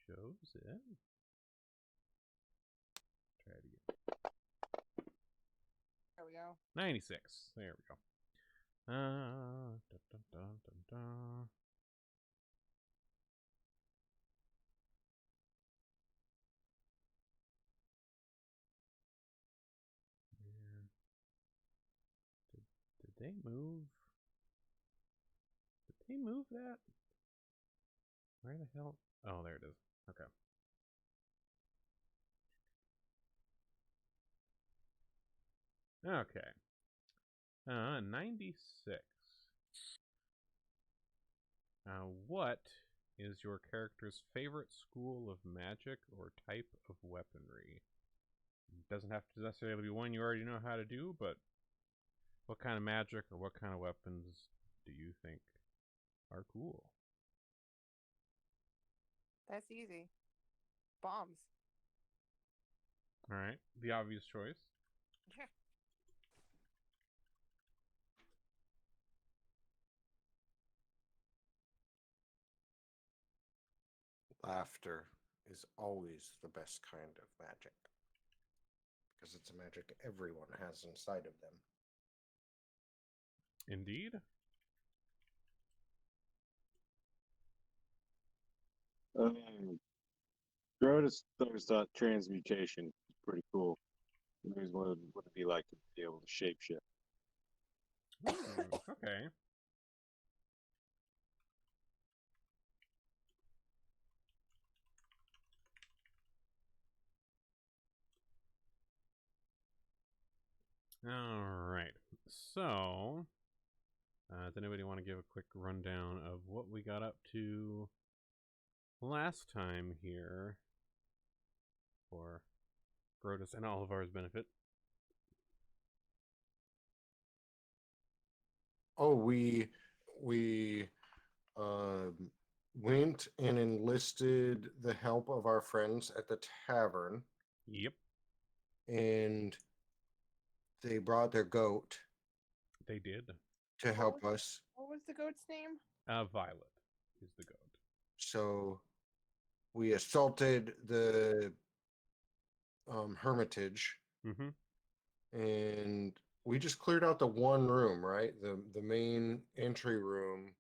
shows it. Try it again. There we go. 96. There we go. Dun, dun, dun, dun, dun. Did they move? Did they move that? Where the hell? Oh, there it is. Okay. Okay. 96. What is your character's favorite school of magic or type of weaponry? It doesn't have to necessarily be one you already know how to do, but what kind of magic or what kind of weapons do you think are cool? That's easy. Bombs. All right, the obvious choice. Yeah. Laughter is always the best kind of magic. Because it's a magic everyone has inside of them. Indeed. Grotus always thought transmutation was pretty cool. He always wanted what it'd be like to be able to shapeshift. Okay. All right. So, does anybody want to give a quick rundown of what we got up to last time here for Grotus and Olivar's benefit? Oh, we went and enlisted the help of our friends at the tavern. Yep. And they brought their goat. They did. To help us. What was the goat's name? Violet is the goat. So we assaulted the hermitage. Mm-hmm. And we just cleared out the one room, right? The main entry room.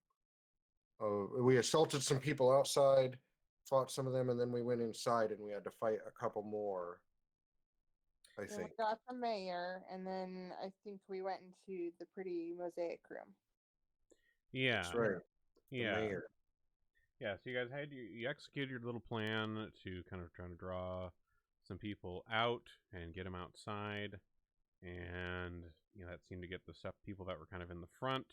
We assaulted some people outside, fought some of them, and then we went inside and we had to fight a couple more. I think. We got the mayor, and then I think we went into the pretty mosaic room. Yeah. That's right. Yeah. The mayor. Yeah, so you guys had you executed your little plan to kind of try to draw some people out and get them outside, and that seemed to get the people that were kind of in the front.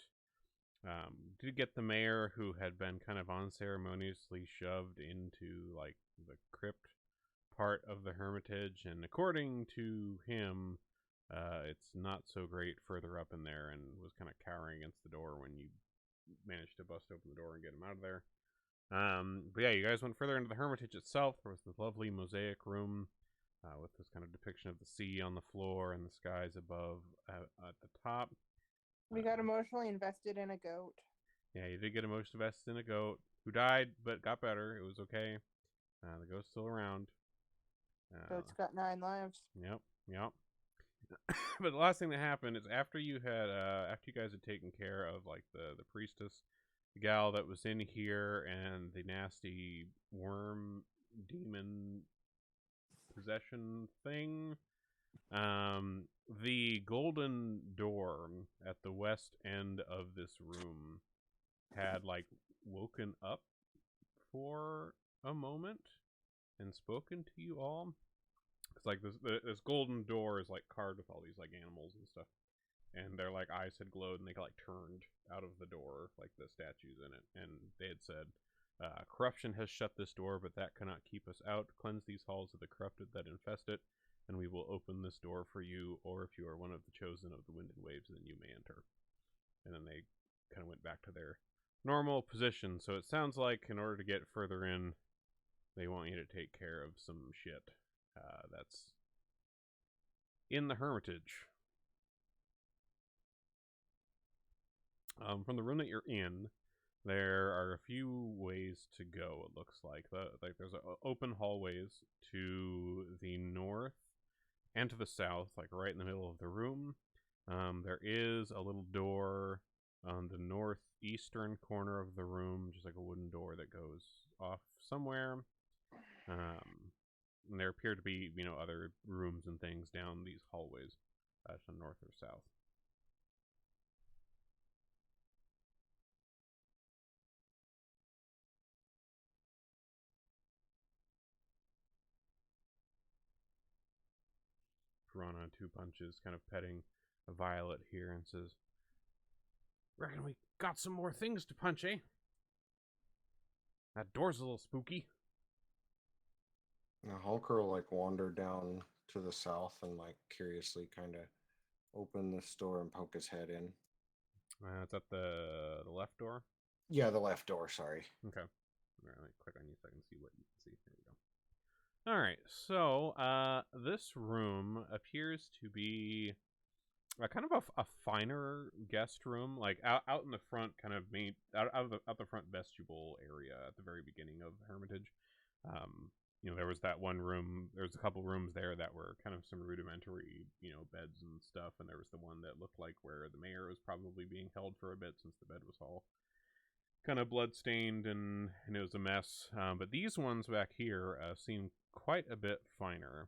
Did get the mayor, who had been kind of unceremoniously shoved into like the crypt part of the hermitage, and according to him, it's not so great further up in there, and was kind of cowering against the door when you managed to bust open the door and get him out of there. But yeah, you guys went further into the hermitage itself. There was the lovely mosaic room with this kind of depiction of the sea on the floor and the skies above at the top. We got emotionally invested in a goat. Yeah, you did get emotionally invested in a goat who died but got better. It was okay. The goat's still around. Goat's got 9 lives. Yep. But the last thing that happened is after you guys had taken care of like the priestess, the gal that was in here, and the nasty worm demon possession thing, the golden door at the west end of this room had like woken up for a moment and spoken to you all. It's like this golden door is like carved with all these like animals and stuff, and their like eyes had glowed, and they like turned out of the door, like the statues in it, and they had said, corruption has shut this door, but that cannot keep us out. Cleanse these halls of the corrupted that infest it, and we will open this door for you, or if you are one of the chosen of the wind and waves, then you may enter. And then they kind of went back to their normal position. So it sounds like in order to get further in, they want you to take care of some shit that's in the hermitage. From the room that you're in, There are a few ways to go, it looks like. There's open hallways to the north and to the south, like right in the middle of the room. There is a little door on the northeastern corner of the room, just like a wooden door that goes off somewhere. And there appear to be, other rooms and things down these hallways to the north or south. Piranha Two Punches kind of petting Violet here and says, "Reckon we got some more things to punch, eh? That door's a little spooky." Now Hulker will like wander down to the south and like curiously kind of open this door and poke his head in. It's at the left door. Yeah, the left door. Sorry. Okay. All right, let me click on you so I can see what you can see. There we go. All right, so this room appears to be kind of a finer guest room, like out in the front, kind of out the front vestibule area at the very beginning of the Hermitage. There was that one room. There was a couple rooms there that were kind of some rudimentary, beds and stuff, and there was the one that looked like where the mayor was probably being held for a bit, since the bed was all kind of blood-stained and it was a mess. But these ones back here seem quite a bit finer.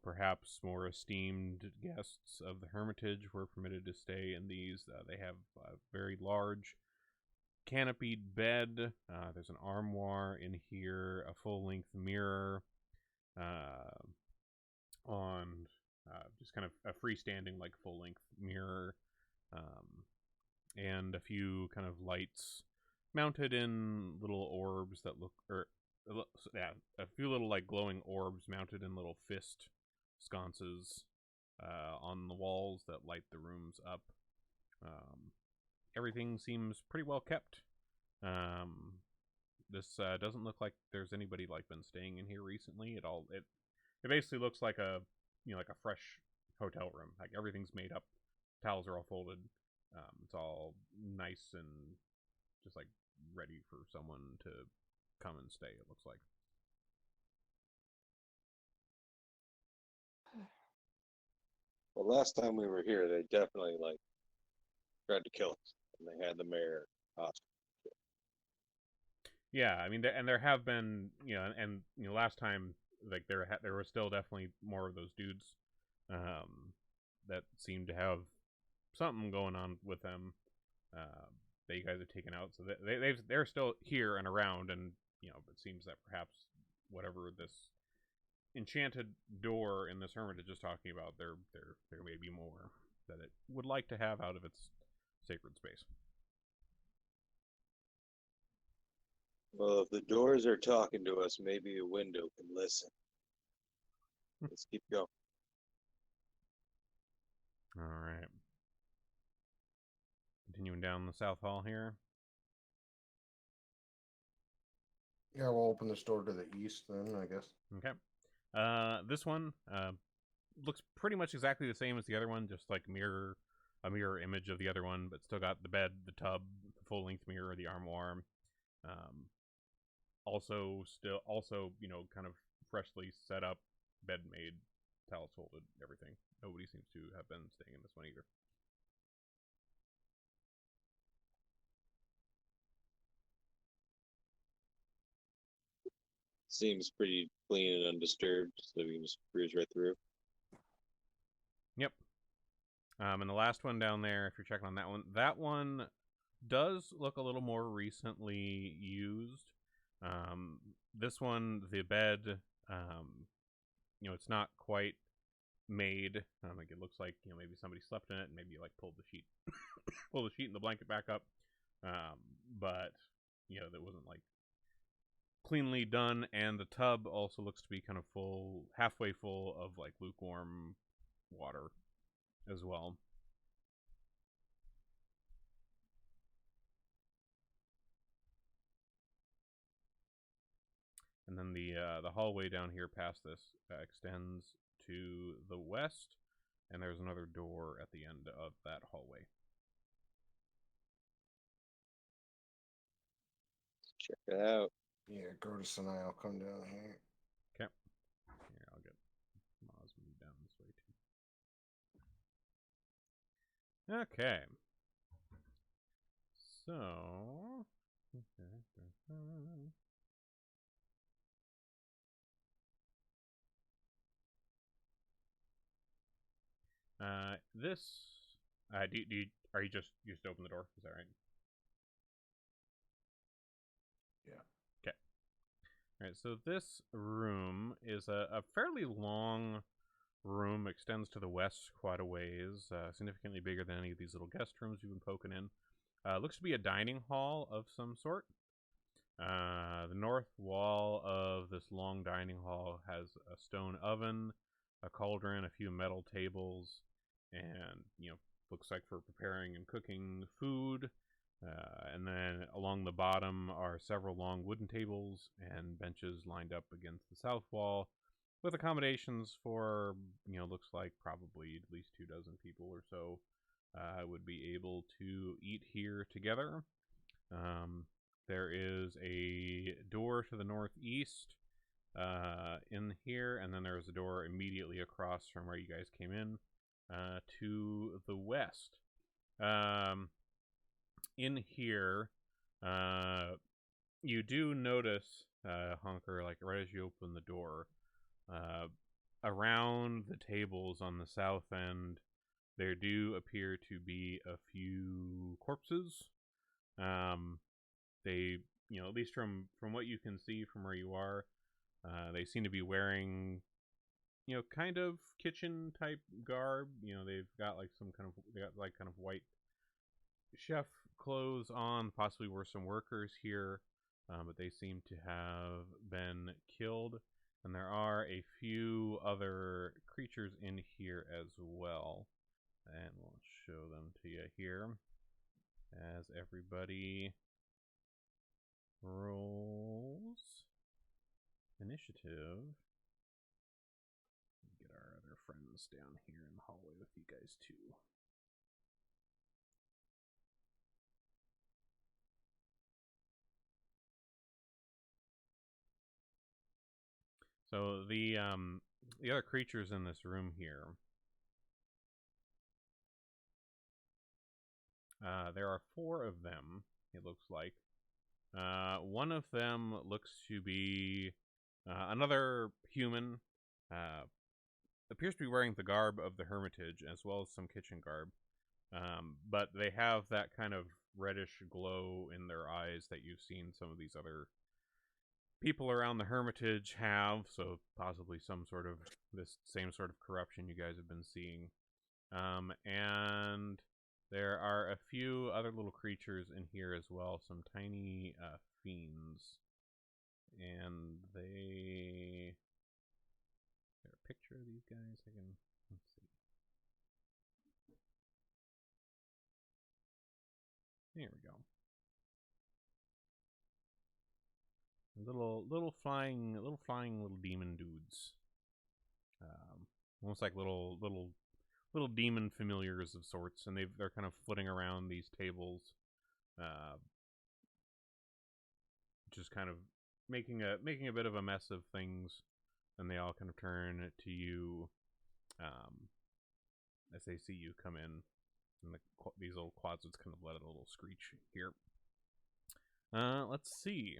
Perhaps more esteemed guests of the Hermitage were permitted to stay in these. They have a very large canopied bed. There's an armoire in here, a full-length mirror on just kind of a freestanding, like, full-length mirror, and a few kind of lights mounted in little orbs that look, a few little like glowing orbs mounted in little fist sconces on the walls that light the rooms up. Everything seems pretty well kept. This doesn't look like there's anybody like been staying in here recently at all. It basically looks like a like a fresh hotel room. Like everything's made up, towels are all folded. It's all nice and just like ready for someone to come and stay, it looks like. Well, last time we were here, they definitely like tried to kill us, and they had the mayor hostage. Yeah, I mean, there have been, and last time, like there were still definitely more of those dudes, that seemed to have something going on with them, that you guys have taken out. So they're still here and around, and it seems that perhaps whatever this enchanted door in this hermitage is talking about, there may be more that it would like to have out of its sacred space. Well, if the doors are talking to us, maybe a window can listen. Let's keep going. All right. Continuing down the south hall here. Yeah, we'll open this door to the east then, I guess. Okay. This one looks pretty much exactly the same as the other one, just like a mirror image of the other one, but still got the bed, the tub, the full-length mirror, the armoire. Also, kind of freshly set up, bed made, towels folded, everything. Nobody seems to have been staying in this one either. Seems pretty clean and undisturbed, so we can just cruise right through. Yep. And the last one down there, if you're checking on that one does look a little more recently used. This one, the bed, it's not quite made. Like it looks like maybe somebody slept in it and maybe like pulled the sheet and the blanket back up. But that wasn't like cleanly done. And the tub also looks to be kind of full, halfway full of like lukewarm water as well. And then the hallway down here past this extends to the west, and there's another door at the end of that hallway. Check it out. Yeah, Grotus and I'll come down here. Okay. Here, I'll get Moz moved down this way too. Okay. So. This. Are you just open the door? Is that right? Yeah. Okay. All right. So this room is a fairly long room. Extends to the west quite a ways. Significantly bigger than any of these little guest rooms you've been poking in. Looks to be a dining hall of some sort. The north wall of this long dining hall has a stone oven, a cauldron, a few metal tables, and looks like for preparing and cooking food. And then along the bottom are several long wooden tables and benches lined up against the south wall, with accommodations for looks like probably at least 24 people or so would be able to eat here together. There is a door to the northeast in here, and then there's a door immediately across from where you guys came in to the west. In here, you do notice, Hunker, like right as you open the door, around the tables on the south end, there do appear to be a few corpses. They, at least from what you can see from where you are, they seem to be wearing, kind of kitchen type garb. They've got like kind of white chef clothes on. Possibly were some workers here, but they seem to have been killed. And there are a few other creatures in here as well. And we'll show them to you here as everybody rolls initiative. Get our other friends down here in the hallway with you guys too. So the other creatures in this room here, there are 4 of them, it looks like. One of them looks to be another human. Appears to be wearing the garb of the Hermitage, as well as some kitchen garb. But they have that kind of reddish glow in their eyes that you've seen some of these other people around the Hermitage have, so possibly this same sort of corruption you guys have been seeing. And there are a few other little creatures in here as well, some tiny fiends. And is there a picture of these guys? Let's see. There we go. Little flying little demon dudes. Almost like little demon familiars of sorts, and they're kind of flitting around these tables, just kind of making a bit of a mess of things. And they all kind of turn to you as they see you come in, and these little quads kind of let a little screech here. Let's see.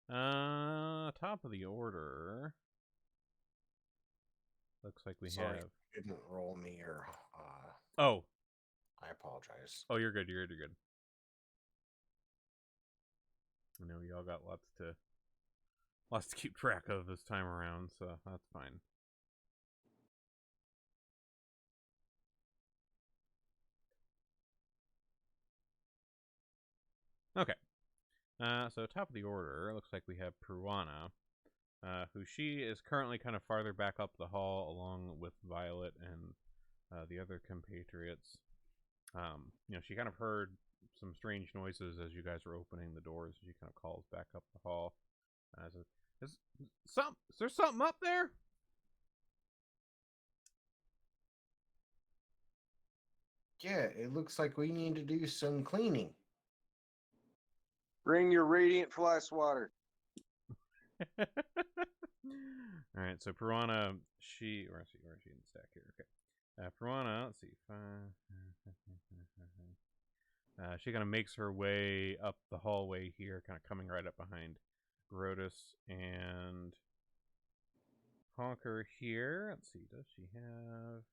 Top of the order. Looks like we Sorry, have. didn't roll me or. Oh. I apologize. Oh, you're good. You're good. I know y'all got lots to keep track of this time around, so that's fine. Okay. So top of the order, looks like we have Pruana, who she is currently kind of farther back up the hall, along with Violet and the other compatriots. She kind of heard some strange noises as you guys were opening the doors. She kind of calls back up the hall. Is there something up there? Yeah, it looks like we need to do some cleaning. Bring your radiant fly swatter. All right, so Piranha, where's she in the stack here? Okay, Piranha, let's see, she kind of makes her way up the hallway here, kind of coming right up behind Grotus and Honker here. Let's see, does she have?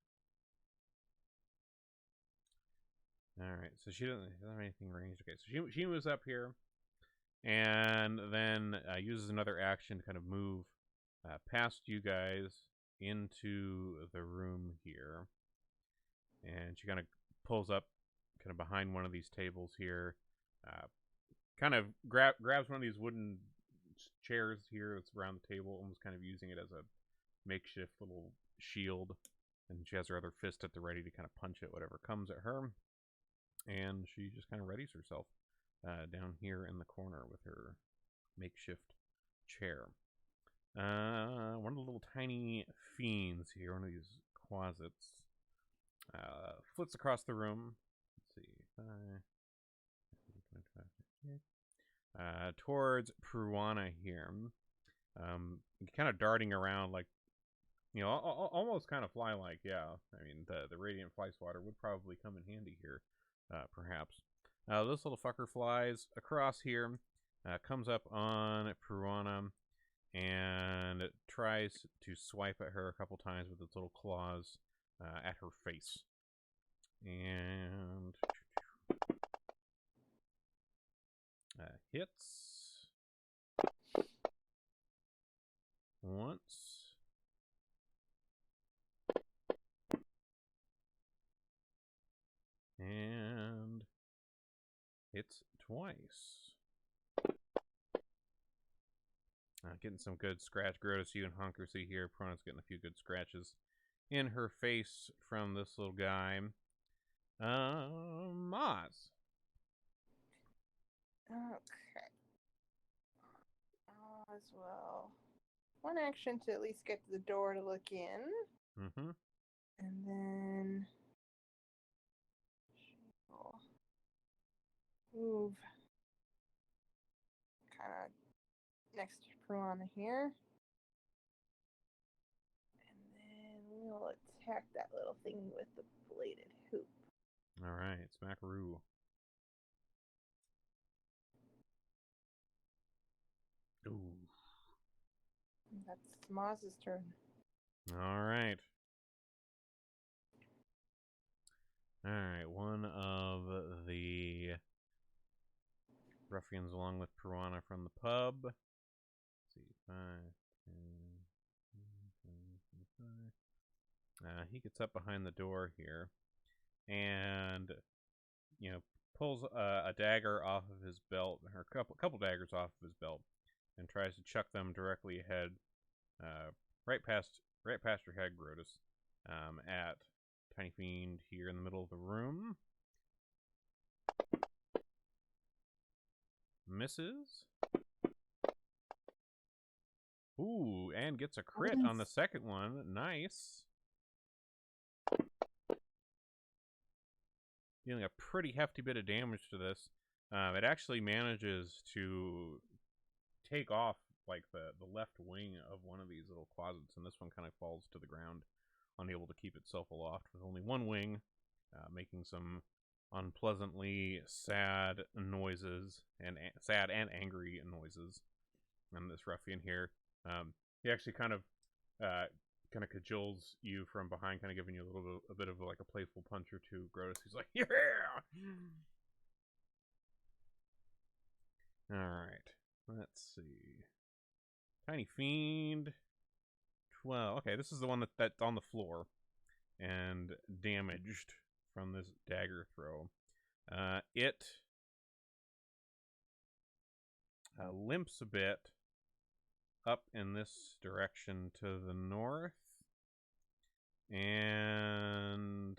All right, so she doesn't have anything ranged. Okay, so she moves up here, and then uses another action to kind of move past you guys into the room here, and she kind of pulls up kind of behind one of these tables here, kind of grabs one of these wooden chairs here that's around the table, almost kind of using it as a makeshift little shield, and she has her other fist at the ready to kind of punch at whatever comes at her, and she just kind of readies herself down here in the corner with her makeshift chair. One of the little tiny fiends here, one of these closets, flits across the room. Let's see, towards Piranha here, kind of darting around like, you know, almost kind of fly-like. Yeah, I mean the radiant fly swatter would probably come in handy here, perhaps. This little fucker flies across here, comes up on Piranha, and tries to swipe at her a couple times with its little claws at her face. And hits once. And hits twice. Getting some good scratch. Grotus, you and Honker see here. Piranha's getting a few good scratches in her face from this little guy. Moz. Okay. As well. One action to at least get to the door to look in. Mm-hmm. And then she'll move kind of next to Piranha here. And then we'll attack that little thing with the bladed hoop. All right, Smackaroo. Ooh. That's Maz's turn. All right. All right, one of the ruffians along with Piranha from the pub. Let's see, 5, 10, 25. He gets up behind the door here and, you know, pulls a dagger off of his belt, or a couple daggers off of his belt, and tries to chuck them directly ahead, right past your head, Grotus, at Tiny Fiend here in the middle of the room. Misses. Ooh, and gets a crit on the second one. Nice. Dealing a pretty hefty bit of damage to this. It actually manages to take off like the left wing of one of these little closets, and this one kind of falls to the ground, unable to keep itself aloft with only one wing, making some unpleasantly sad noises, and sad and angry noises. And this ruffian here, he actually kind of cajoles you from behind, kind of giving you a bit of like a playful punch or two. Grotus, he's like, yeah. All right, let's see. Tiny Fiend, 12. Okay, this is the one that's on the floor and damaged from this dagger throw. It limps a bit up in this direction to the north, and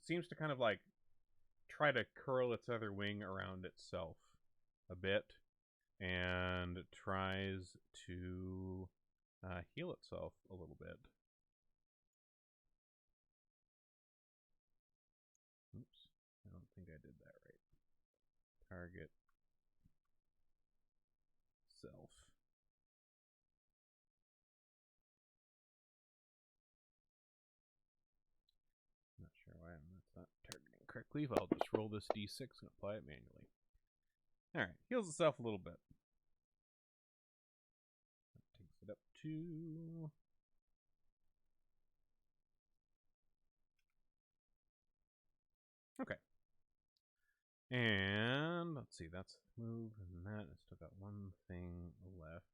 seems to kind of like try to curl its other wing around itself a bit, and tries to heal itself a little bit. I did that right. Target self. Not sure why that's not targeting correctly, but I'll just roll this d6 and apply it manually. Alright, heals itself a little bit. That takes it up to... Okay. And let's see, that's move and that. I still got one thing left.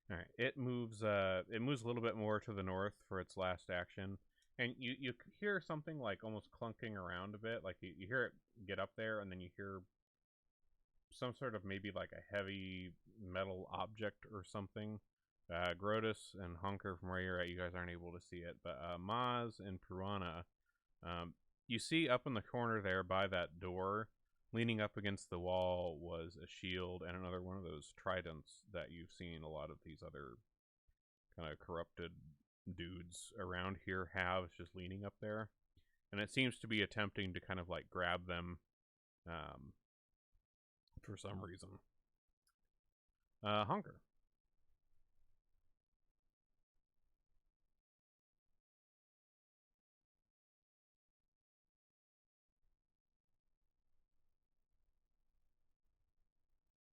All right, it moves a little bit more to the north for its last action, and you hear something like almost clunking around a bit, like you hear it get up there, and then you hear some sort of maybe like a heavy metal object or something. Grotus and Hunker, from where you're at, you guys aren't able to see it, but Maz and Piranha, you see up in the corner there by that door, leaning up against the wall, was a shield and another one of those tridents that you've seen a lot of these other kind of corrupted dudes around here have. It's just leaning up there, and it seems to be attempting to kind of like grab them for some reason. Hunker.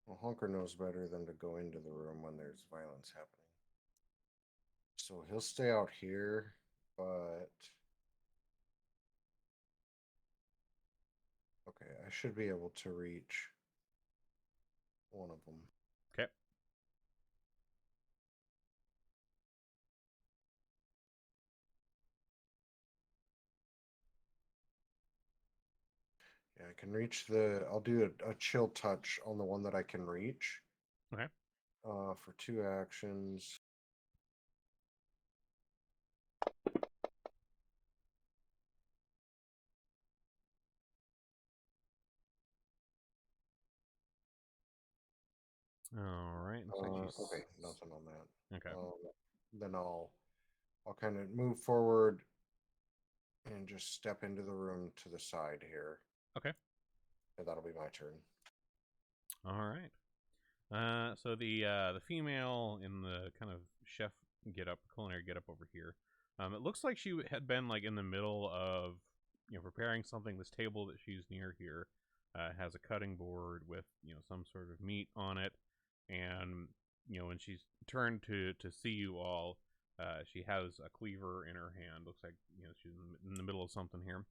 Well, Honker knows better than to go into the room when there's violence happening. So he'll stay out here, but... Okay, I should be able to reach one of them. Okay. Yeah, I can reach the... I'll do a chill touch on the one that I can reach. Okay. For 2 actions. All right. Looks like she's... Okay, nothing on that. Okay. Then I'll kind of move forward and just step into the room to the side here. Okay. And that'll be my turn. All right. So the female in the kind of chef culinary get up over here. It looks like she had been like in the middle of preparing something. This table that she's near here has a cutting board with some sort of meat on it, and when she's turned to see you all, she has a cleaver in her hand. Looks like she's in the middle of something here.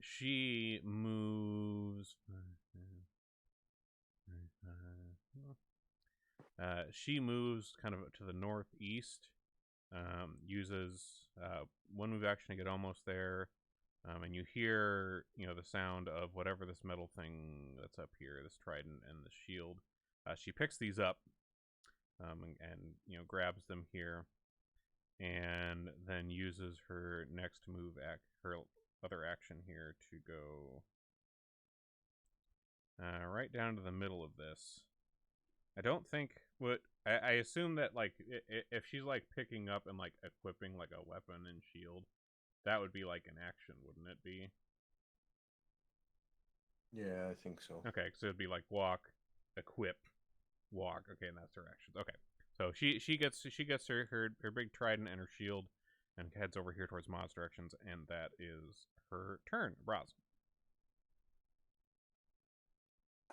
She moves. She moves kind of to the northeast, uses one move action to get almost there, and you hear the sound of whatever this metal thing that's up here, this trident and the shield. She picks these up and grabs them here, and then uses her next move, her other action here, to go right down to the middle of this. I don't think I assume that like if she's like picking up and like equipping like a weapon and shield, that would be like an action, wouldn't it be? Yeah, I think so. Okay, so it'd be like walk, equip, walk. Okay, and that's her actions. Okay, so she gets her big trident and her shield, and heads over here towards Ma's directions, and that is her turn. Braz.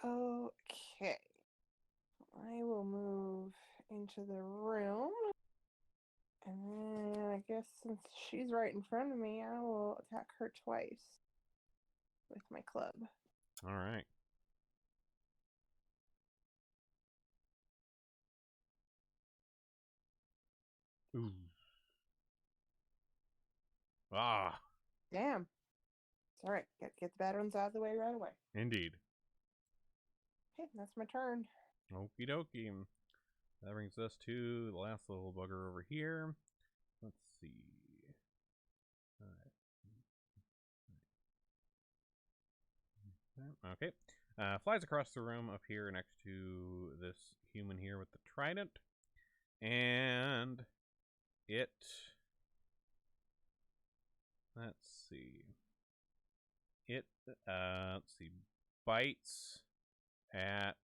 Okay. I will move into the room. And then I guess since she's right in front of me, I will attack her twice with my club. All right. Ooh. Ah. Damn. It's alright. Get the bad ones out of the way right away. Indeed. Okay, that's my turn. Okie dokie. That brings us to the last little bugger over here. Let's see. Okay. Flies across the room up here next to this human here with the trident. And it, let's see, bites at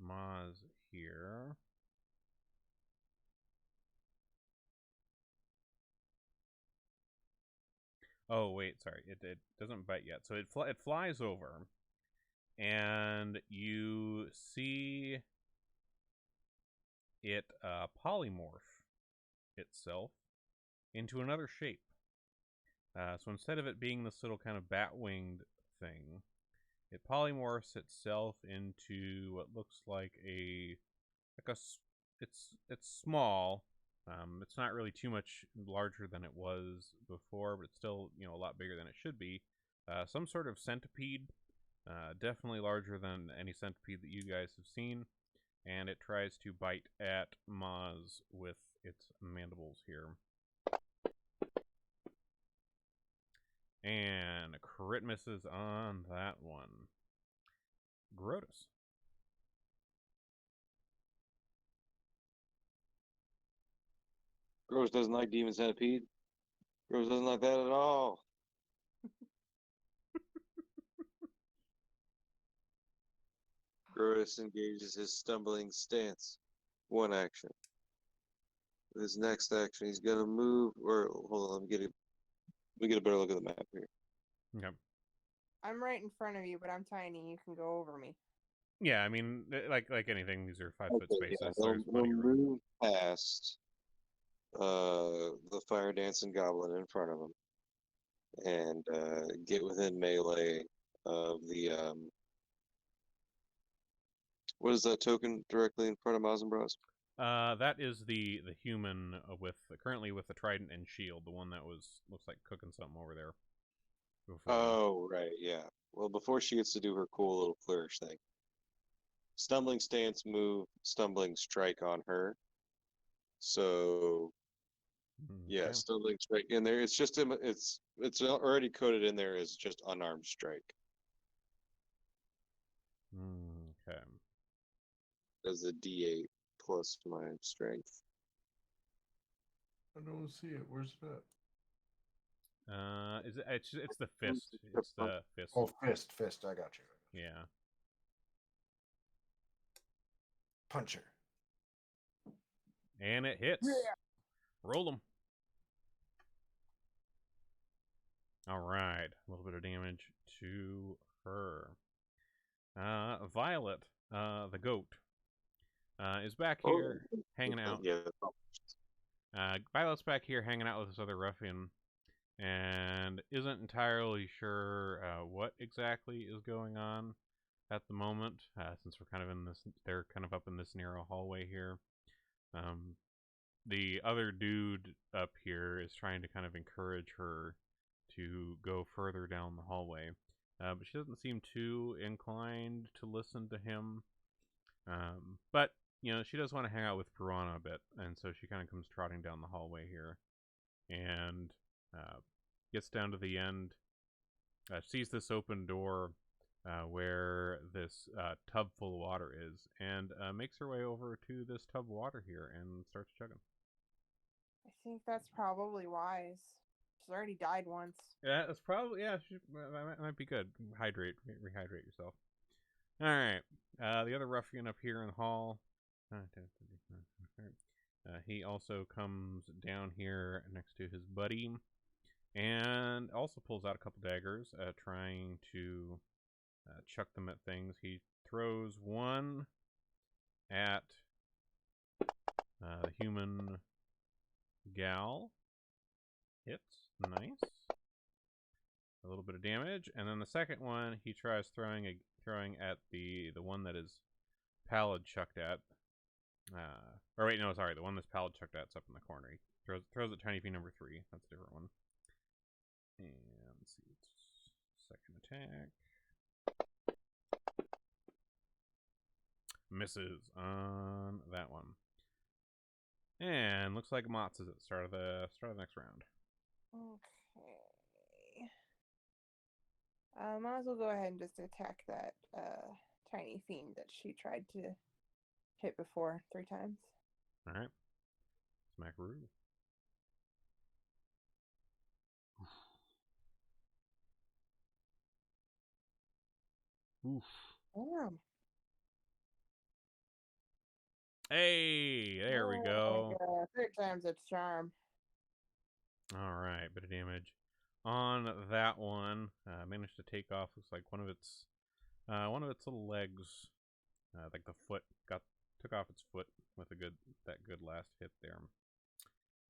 Maz here. Oh wait, sorry, it doesn't bite yet. So it flies over, and you see it polymorph itself into another shape. So instead of it being this little kind of bat-winged thing, it polymorphs itself into what looks like it's small. It's not really too much larger than it was before, but it's still a lot bigger than it should be. Some sort of centipede, definitely larger than any centipede that you guys have seen, and it tries to bite at Maz with its mandibles here. And a crit misses on that one. Grotus. Gross doesn't like Demon Centipede. Gross doesn't like that at all. Grotus engages his stumbling stance. One action. With his next action, he's gonna move. Or hold on, let me get a better look at the map here. Okay. I'm right in front of you, but I'm tiny. You can go over me. Yeah, I mean, like anything, these are 5-foot Okay, spaces. yeah, There's he'll plenty of room. move past the fire dancing goblin in front of him and get within melee of the what is that token directly in front of Mazenbros? That is the human currently with the trident and shield, the one that looks like cooking something over there. Before. Oh, right, yeah. Well, before she gets to do her cool little flourish thing. Stumbling stance move, stumbling strike on her. So yeah, Okay. stumbling strike in there. It's just it's already coded in there as just unarmed strike. Okay. As a D8 plus my strength. I don't see it. Where's that? Is it's the fist. It's the fist. Oh, fist. I got you. Yeah. Puncher. And it hits. Yeah. Roll them. All right, a little bit of damage to her. Violet, the goat, is back here hanging out. Yeah. Violet's back here hanging out with this other ruffian, and isn't entirely sure what exactly is going on at the moment. Since we're kind of they're kind of up in this narrow hallway here. The other dude up here is trying to kind of encourage her to go further down the hallway. But she doesn't seem too inclined to listen to him. But, she does want to hang out with Piranha a bit, and so she kind of comes trotting down the hallway here, and gets down to the end, sees this open door where this tub full of water is, and makes her way over to this tub of water here and starts chugging. I think that's probably wise. She's already died once. Yeah, that's probably, that might be good. Rehydrate yourself. All right. The other ruffian up here in the hall. He also comes down here next to his buddy, and also pulls out a couple daggers, trying to chuck them at things. He throws one at the human gal. Hits. Nice. A little bit of damage, and then the second one he tries throwing at the one that is Pallid chucked at. Or wait, no, sorry, the one that's Pallid chucked at's up in the corner. He throws at Tiny Fee number 3. That's a different one. And let's see, second attack misses on that one. And looks like Mott's is at the start of the next round. Okay. Might as well go ahead and just attack that tiny fiend that she tried to hit before 3 times. All right. Smackaroo. Oof. Damn. Hey, there we Oh go. my God. 3 times its charm. All right, bit of damage on that one. Managed to take off. Looks like one of its little legs, like the foot, took off its foot with that good last hit there.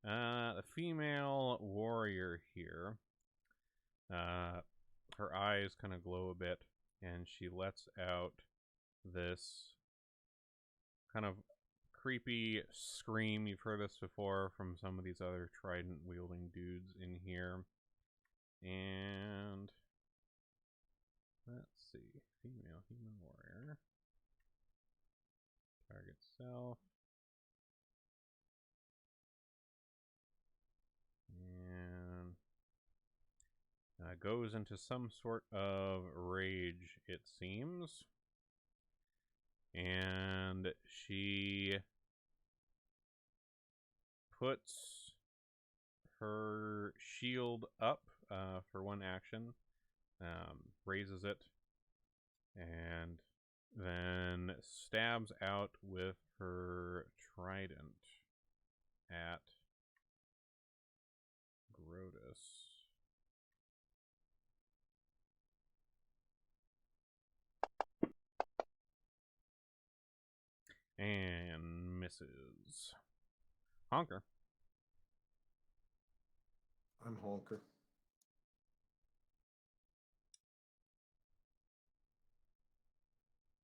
The female warrior here, her eyes kind of glow a bit, and she lets out this kind of creepy scream. You've heard this before from some of these other trident wielding dudes in here. And let's see, female human warrior. Target self. And goes into some sort of rage, it seems. And she puts her shield up for one action, raises it, and then stabs out with her trident at Grotus. And misses. Honker. I'm Honker.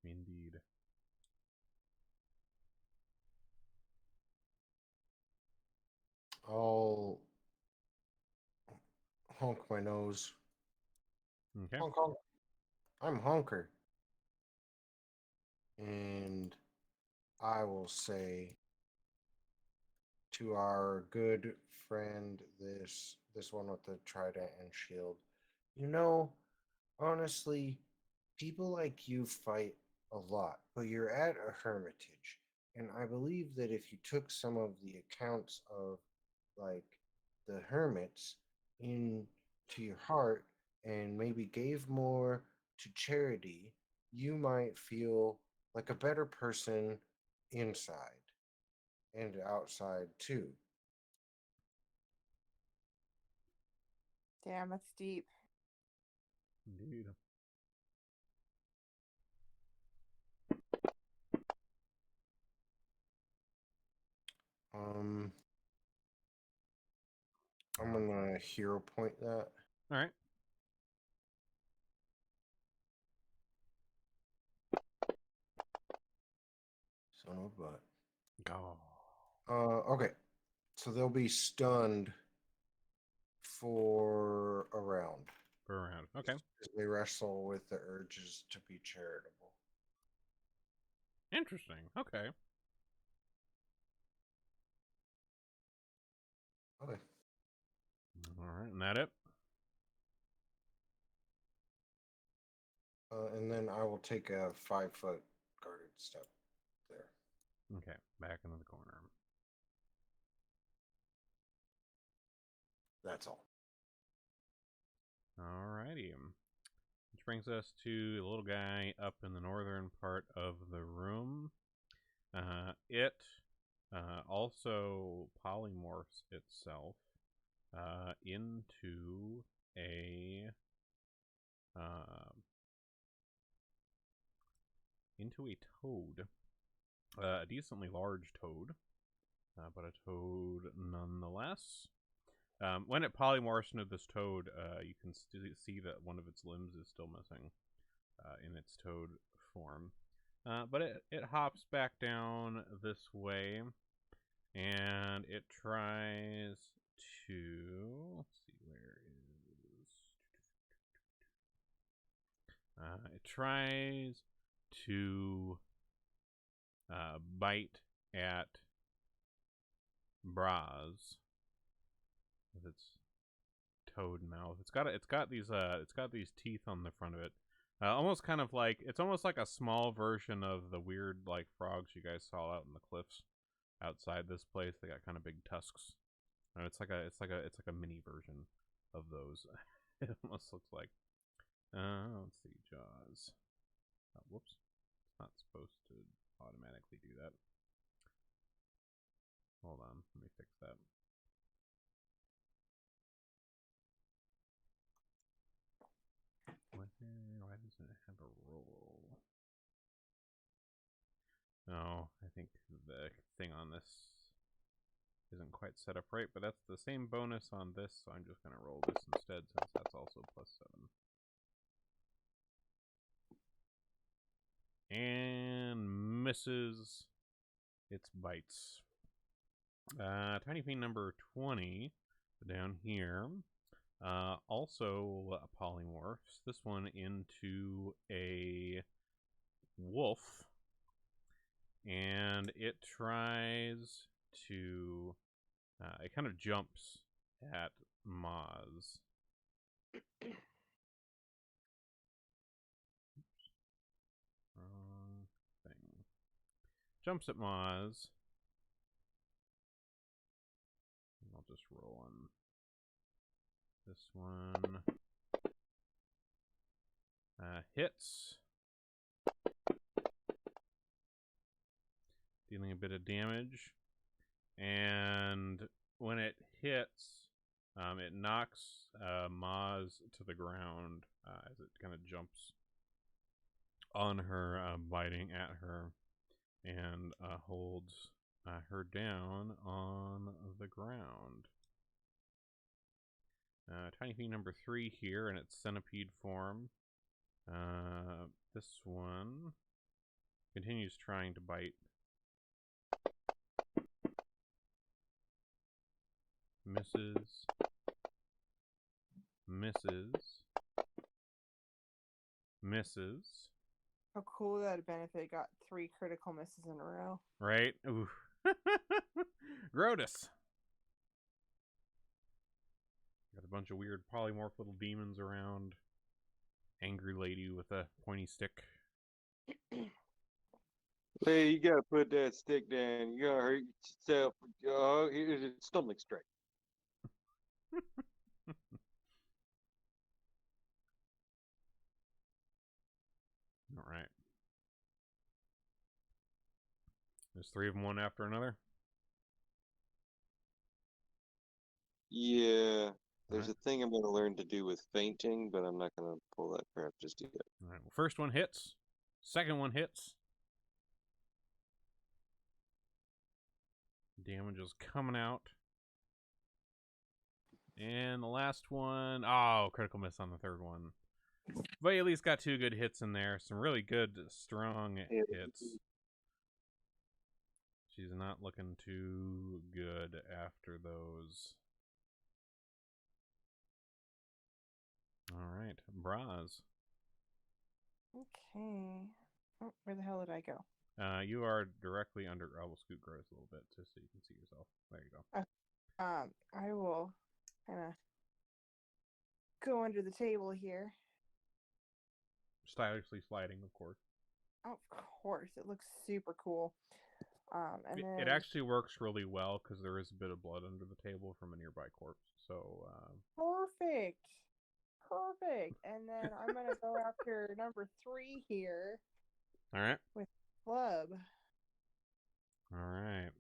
Indeed. I'll honk my nose. Okay. Honk, honk. I'm Honker. And I will say to our good friend, this one with the trident and shield, you know, honestly, people like you fight a lot, but you're at a hermitage. And I believe that if you took some of the accounts of like the hermits into your heart and maybe gave more to charity, you might feel like a better person inside and outside too. Damn, that's deep. Indeed. I'm gonna hero point that. All right. Son of a butt. Go. Okay. So they'll be stunned for a round. For a round. Okay. As they wrestle with the urges to be charitable. Interesting. Okay. Okay. All right. And that it? And then I will take a 5-foot guarded step there. Okay. Back into the corner. That's all. Alrighty. Which brings us to the little guy up in the northern part of the room. It also polymorphs itself into a toad, a decently large toad, but a toad nonetheless. When it polymorphs into this toad, you can see that one of its limbs is still missing in its toad form. But it hops back down this way, and it tries to... Let's see, where is... it tries to bite at Braz with its toad mouth. It's got these teeth on the front of it. Almost kind of like, it's almost like a small version of the weird like frogs you guys saw out in the cliffs outside this place. They got kind of big tusks. It's like a mini version of those. It almost looks like. Let's see, Jaws. Oh, whoops, it's not supposed to automatically do that. Hold on, let me fix that. Why doesn't it have a roll? No, I think the thing on this isn't quite set up right, but that's the same bonus on this, so I'm just going to roll this instead since that's also +7. And misses its bites. Tiny Fiend number 20 down here. Also polymorphs. This one into a wolf. And it tries to... it kind of jumps at Maz. Oops. Wrong thing. Jumps at Maz. I'll just roll on this one. Hits. Dealing a bit of damage. And when it hits, it knocks Maz to the ground as it kind of jumps on her, biting at her, and holds her down on the ground. Tiny Fiend number 3 here in its centipede form. This one continues trying to bite. Misses. Misses. Misses. How cool would that have been if it got 3 critical misses in a row? Right? Ooh. Grotus. Got a bunch of weird polymorph little demons around. Angry lady with a pointy stick. Hey, you gotta put that stick down. You gotta hurt yourself. Oh, it's stumbling strike. All right. There's 3 of them, one after another. Yeah, there's Alright. a thing I'm gonna learn to do with fainting, but I'm not gonna pull that crap just yet. All right. Well, first one hits. Second one hits. Damage is coming out. And the last one, oh, critical miss on the third one. But you at least got 2 good hits in there. Some really good, strong hits. She's not looking too good after those. All right, Braz. Okay. Oh, where the hell did I go? You are directly under. I will scoot Gross a little bit just so you can see yourself. There you go. I will kind of go under the table here. Stylishly sliding, of course. Of course, it looks super cool. And then It actually works really well because there is a bit of blood under the table from a nearby corpse. So perfect. And then I'm gonna go after number 3 here. all right. With club. All right.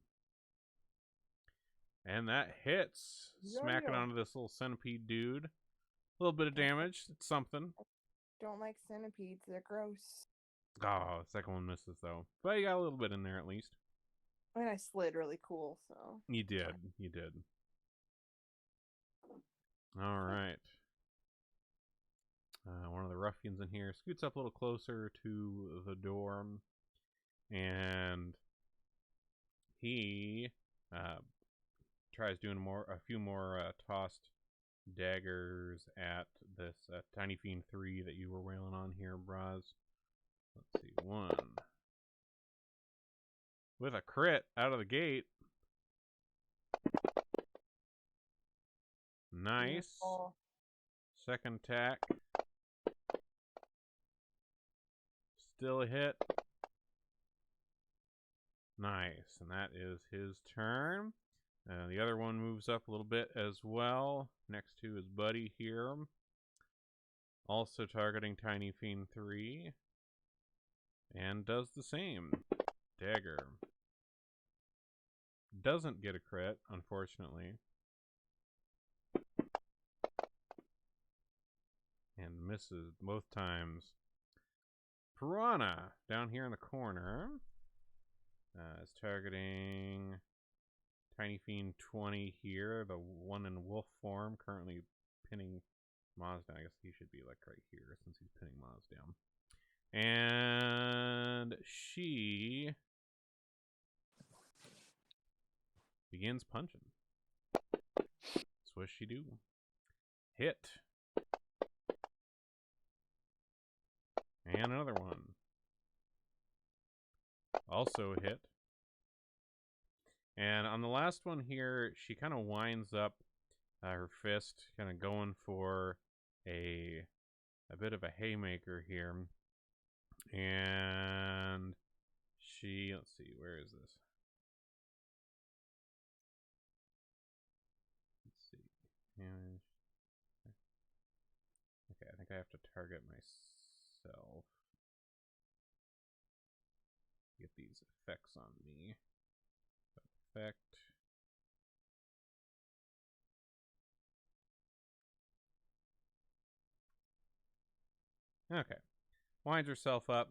And that hits. Smacking onto this little centipede dude. A little bit of damage. It's something. Don't like centipedes. They're gross. Oh, the second one misses, though. But you got a little bit in there, at least. I mean, I slid really cool, so... You did. You did. All right. One of the ruffians in here scoots up a little closer to the door. And he tries doing a few more tossed daggers at this Tiny Fiend 3 that you were wailing on here, Braz. Let's see, 1 with a crit out of the gate. Nice. Beautiful. Second attack. still a hit. Nice, and that is his turn. The other one moves up a little bit as well, next to his buddy here. Also targeting Tiny Fiend 3. And does the same. Dagger. Doesn't get a crit, unfortunately. And misses both times. Piranha, down here in the corner, is targeting Tiny Fiend 20 here, the one in wolf form, currently pinning Maz down. I guess he should be like right here since he's pinning Maz down. And she begins punching. That's what she do. Hit. And another one. Also hit. And on the last one here, she kind of winds up her fist, kind of going for a bit of a haymaker here. And she, let's see, where is this? Let's see. Okay, I think I have to target myself. Get these effects on me. Effect. Okay. Winds herself up.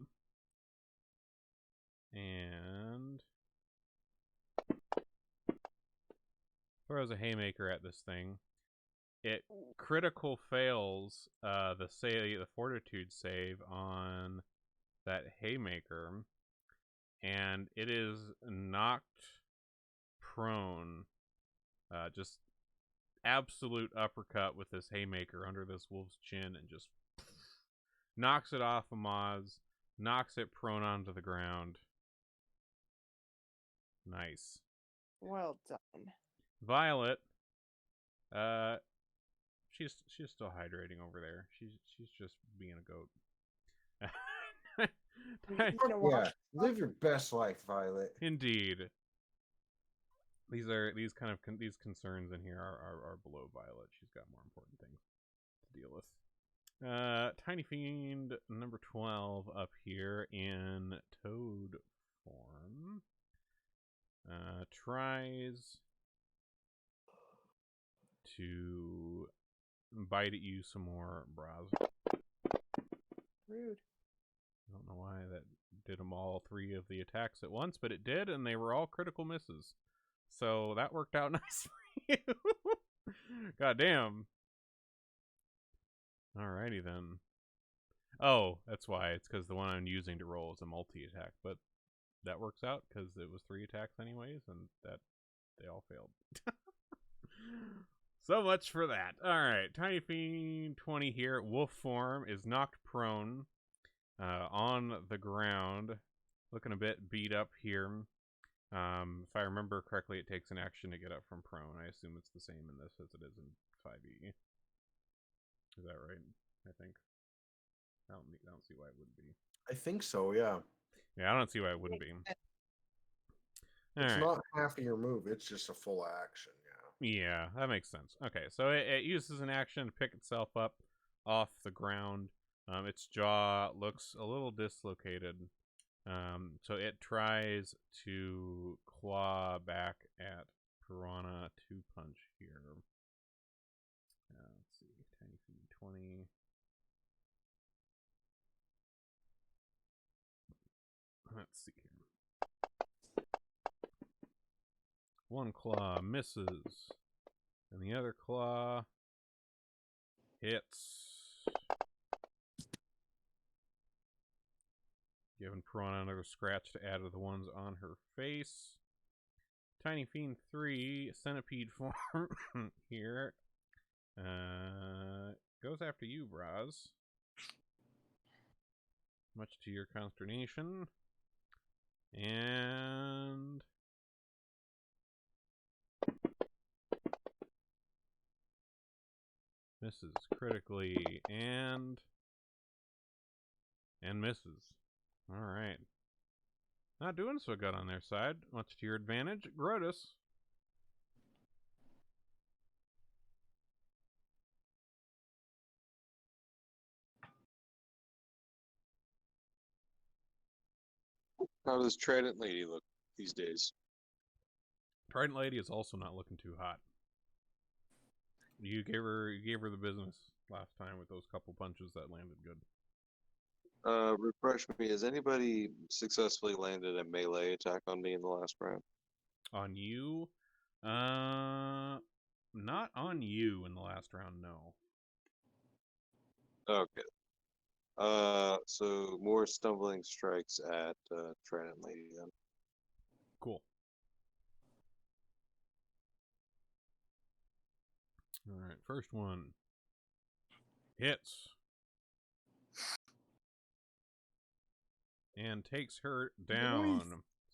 And throws a haymaker at this thing. It critical fails the fortitude save on that haymaker. And it is knocked prone. Just absolute uppercut with this haymaker under this wolf's chin and just knocks it off of Maz, knocks it prone onto the ground. Nice. Well done. Violet, she's still hydrating over there. She's just being a goat. Yeah, live your best life, Violet. Indeed. These concerns in here are below Violet. She's got more important things to deal with. Tiny Fiend number 12 up here in Toad form. Tries to bite at you some more, Braz. Rude. I don't know why that did them all 3 of the attacks at once, but it did, and they were all critical misses. So that worked out nice for you. God damn. Alrighty then. Oh, that's why. It's because the one I'm using to roll is a multi-attack, but that works out because it was 3 attacks anyways, and that they all failed. So much for that. Alright, Tiny Fiend 20 here. Wolf form is knocked prone on the ground. Looking a bit beat up here. If I remember correctly, it takes an action to get up from prone. I assume it's the same in this as it is in 5e. Is that right? I think. I don't see why it wouldn't be. I think so, yeah. Yeah, I don't see why it wouldn't be. It's not half of your move, it's just a full action, yeah. Yeah, that makes sense. Okay, so it uses an action to pick itself up off the ground. Its jaw looks a little dislocated. So it tries to claw back at Piranha 2 punch here. Let's see, Tiny Fiend 20. Let's see here. One claw misses, and the other claw hits. Giving Piranha another scratch to add to the ones on her face. Tiny Fiend 3, centipede form here. Goes after you, Braz. Much to your consternation. And misses critically and misses. All right. Not doing so good on their side. Much to your advantage, Grotus. How does Trident Lady look these days? Trident Lady is also not looking too hot. You gave her the business last time with those couple punches that landed good. Refresh me. Has anybody successfully landed a melee attack on me in the last round? On you, not on you in the last round. No. Okay. So more stumbling strikes at Trident Lady then. Cool. All right, first one hits and takes her down. Nice.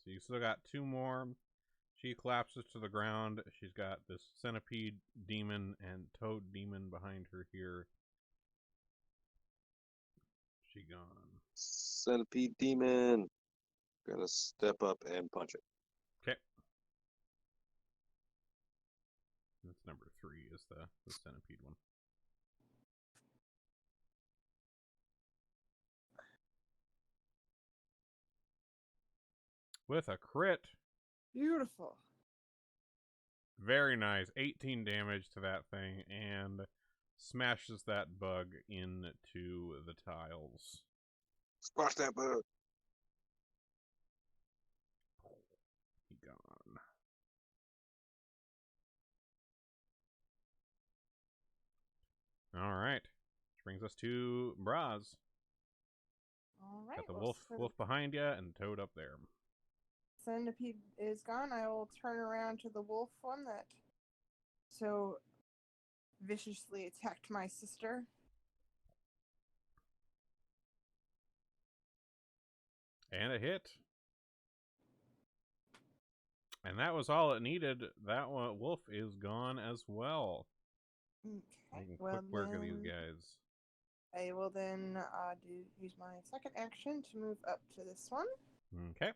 So you still got two more. She collapses to the ground. She's got this centipede demon and toad demon behind her here. She gone. Centipede Demon. Gotta step up and punch it. Okay. That's number 3 is the centipede one. With a crit. Beautiful. Very nice. 18 damage to that thing and smashes that bug into the tiles. Squash that bug. He gone. All right. Which brings us to Braz. All right. Got the well, wolf behind you and Toad up there. Centipede is gone. I will turn around to the wolf one that so viciously attacked my sister. And a hit. And that was all it needed. That one, wolf is gone as well. Okay. Making Well, quick work of these then guys. I will then use my second action to move up to this one, Okay.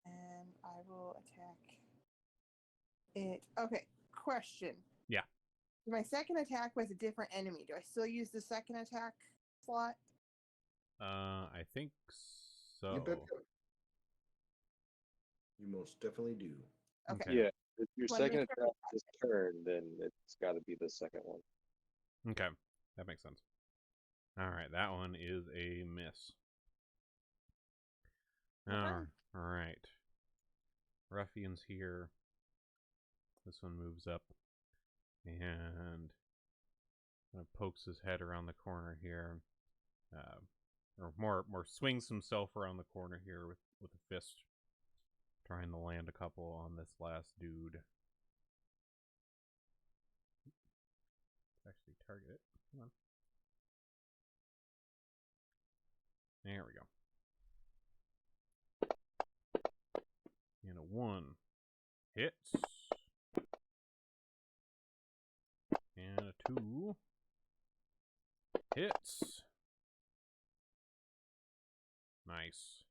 and I will attack it. Okay. Question. Yeah. My second attack was a different enemy. Do I still use the second attack slot? I think so. You bet. You most definitely do. Okay. Yeah. If your Let me second try attack is turn, then it's got to be the second one. Okay. That makes sense. All right. That one is a miss. All right. Ruffian's here. This one moves up and kind of pokes his head around the corner here. Or more swings himself around the corner here with a fist. Trying to land a couple on this last dude. Actually target it. Come on. There we go. And a 1 hits. And a 2 hits. Nice.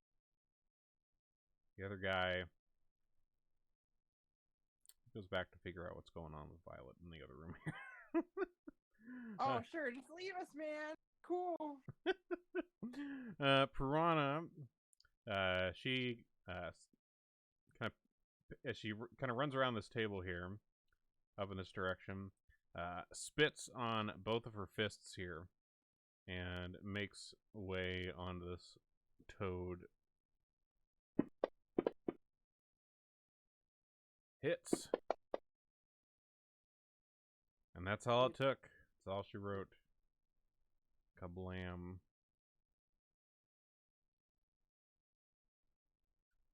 The other guy goes back to figure out what's going on with Violet in the other room here. Oh, sure. Just leave us, man. Cool. Piranha, she kind of runs around this table here, up in this direction, spits on both of her fists here, and makes way onto this toad. Hits. And that's all it took. That's all she wrote. Kablam.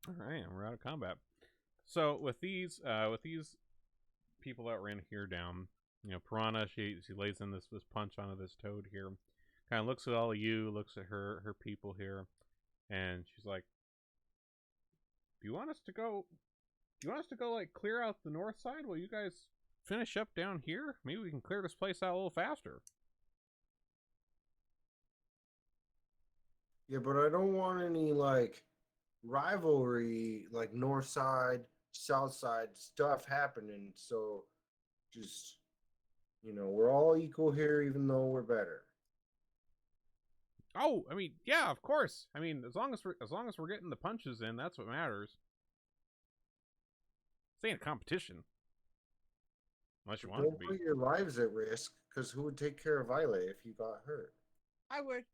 Alright, we're out of combat. So with these people that ran here down, Piranha, she lays in this punch onto this toad here. Kind of looks at all of you, looks at her people here, and she's like, Do you want us to go like clear out the north side while you guys finish up down here? Maybe we can clear this place out a little faster. Yeah, but I don't want any like rivalry, like north side, south side stuff happening. So just we're all equal here, even though we're better. Oh, I mean, yeah, of course. I mean, as long as we're getting the punches in, that's what matters. This ain't a competition, unless you But want it to don't be. put your lives at risk, because who would take care of Violet if you got hurt? I would.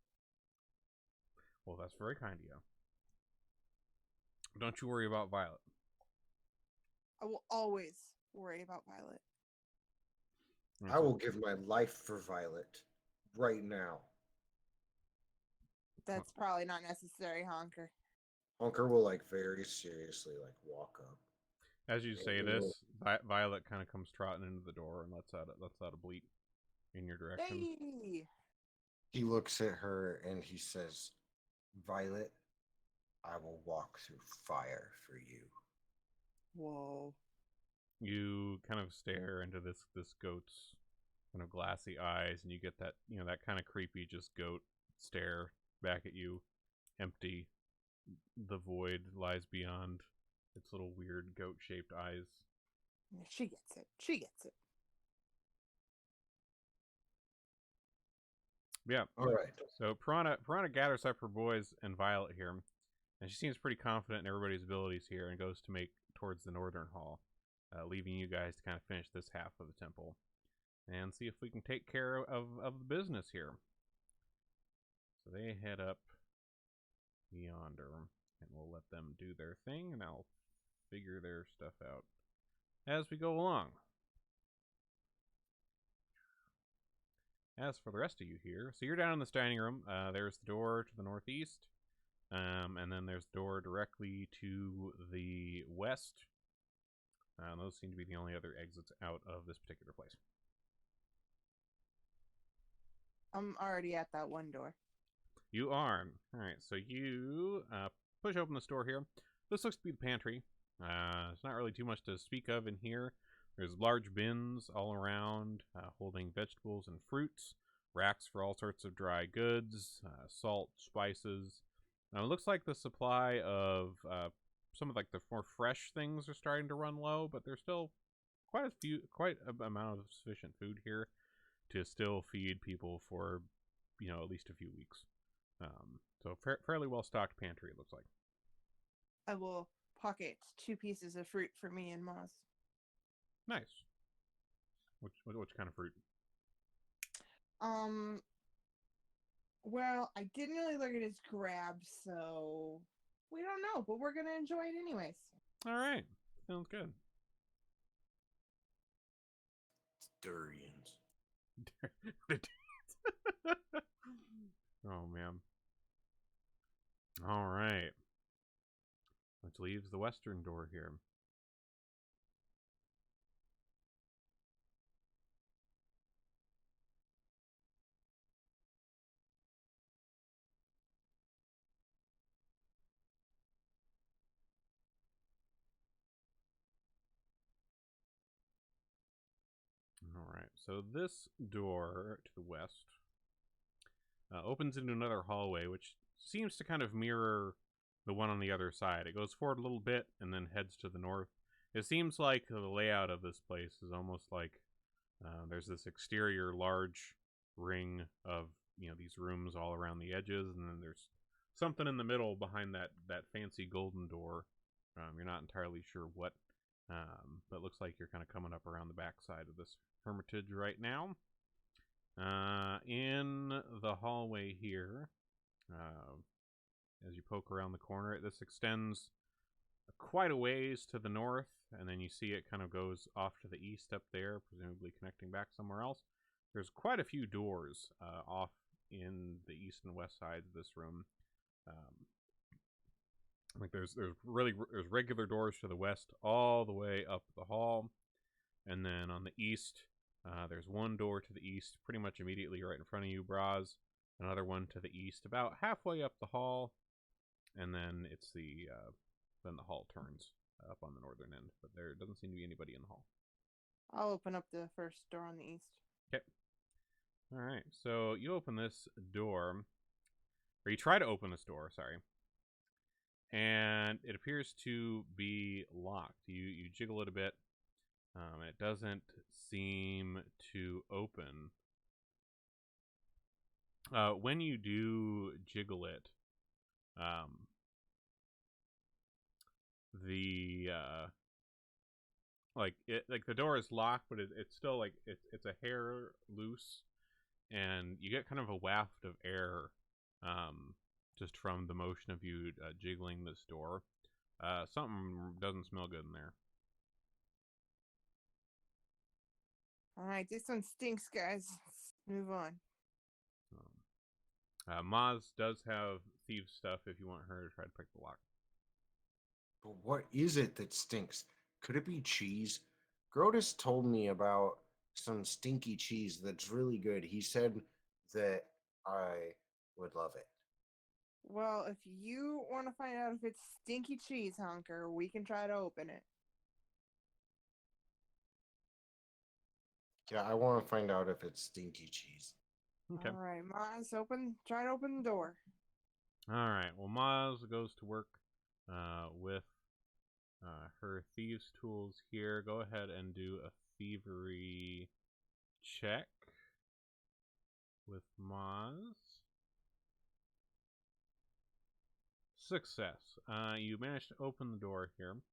Well, that's very kind of you. Don't you worry about Violet. I will always worry about Violet. I will give my life for Violet right now. That's probably not necessary, Honker. Hunker will like very seriously like walk up. As you say this, Violet kind of comes trotting into the door and lets out a bleat in your direction. Hey! He looks at her and he says, "Violet, I will walk through fire for you." Whoa. You kind of stare into this goat's kind of glassy eyes, and you get that that kind of creepy just goat stare back at you, empty. The void lies beyond its little weird goat-shaped eyes. She gets it. She gets it. Yeah. All right. So Piranha gathers up her boys and Violet here, and she seems pretty confident in everybody's abilities here, and goes to make towards the northern hall, leaving you guys to kind of finish this half of the temple and see if we can take care of the business here. So they head up yonder, and we'll let them do their thing, and I'll figure their stuff out as we go along. As for the rest of you here, so you're down in this dining room. There's the door to the northeast, and then there's the door directly to the west. Those seem to be the only other exits out of this particular place. I'm already at that one door. You are. Alright, so you push open this door here. This looks to be the pantry. There's not really too much to speak of in here. There's large bins all around holding vegetables and fruits, racks for all sorts of dry goods, salt, spices. It looks like the supply of some of like the more fresh things are starting to run low, but there's still quite a amount of sufficient food here to still feed people for at least a few weeks. So fairly well stocked pantry, it looks like. I will pocket 2 pieces of fruit for me and Moz. Nice. Which kind of fruit? Well, I didn't really look at his grab, so we don't know, but we're gonna enjoy it anyways. All right, sounds good. Durians. Oh man. All right. Which leaves the western door here. All right. So this door to the west opens into another hallway, which seems to kind of mirror the one on the other side. It goes forward a little bit and then heads to the north. It seems like the layout of this place is almost like there's this exterior large ring of these rooms all around the edges, and then there's something in the middle behind that fancy golden door. You're not entirely sure what, but it looks like you're kind of coming up around the back side of this hermitage right now. In the hallway here, as you poke around the corner, this extends quite a ways to the north, and then you see it kind of goes off to the east up there, presumably connecting back somewhere else. There's quite a few doors off in the east and west sides of this room. Like there's regular doors to the west all the way up the hall, and then on the east there's one door to the east pretty much immediately right in front of you, Braz. Another one to the east about halfway up the hall, and then it's then the hall turns up on the northern end, but there doesn't seem to be anybody in the hall. I'll open up the first door on the east. Okay. All right, so you open this door, or you try to open this door, sorry, and it appears to be locked. You jiggle it a bit, and it doesn't seem to open. When you do jiggle it, the like the door is locked, but it's still like it's a hair loose, and you get kind of a waft of air, just from the motion of you jiggling this door. Something doesn't smell good in there. All right, this one stinks, guys. Let's move on. Maz does have thieves stuff if you want her to try to pick the lock. But what is it that stinks? Could it be cheese? Grotus told me about some stinky cheese that's really good. He said that I would love it. Well, if you want to find out if it's stinky cheese, Honker, we can try to open it. Yeah, I want to find out if it's stinky cheese. Okay. All right, Maz, try to open the door. All right. Well, Maz goes to work with her thieves' tools here. Go ahead and do a thievery check with Maz. Success. You managed to open the door here.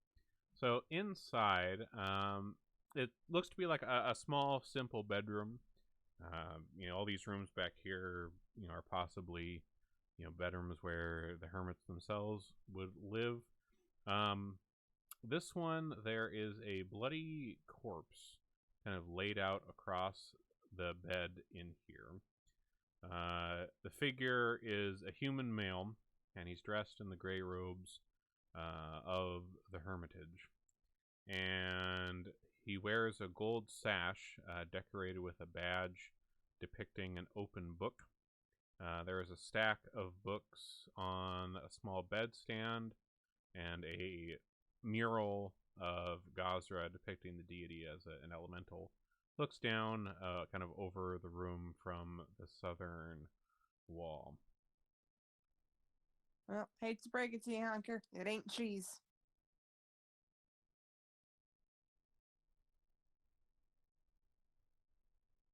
So inside, it looks to be like a small, simple bedroom. All these rooms back here, are possibly, bedrooms where the hermits themselves would live. This one, there is a bloody corpse kind of laid out across the bed in here. The figure is a human male, and he's dressed in the gray robes of the hermitage. And he wears a gold sash decorated with a badge depicting an open book. There is a stack of books on a small bedstand and a mural of Gazra depicting the deity as an elemental. Looks down kind of over the room from the southern wall. Well, hate to break it to you, Honker. It ain't cheese.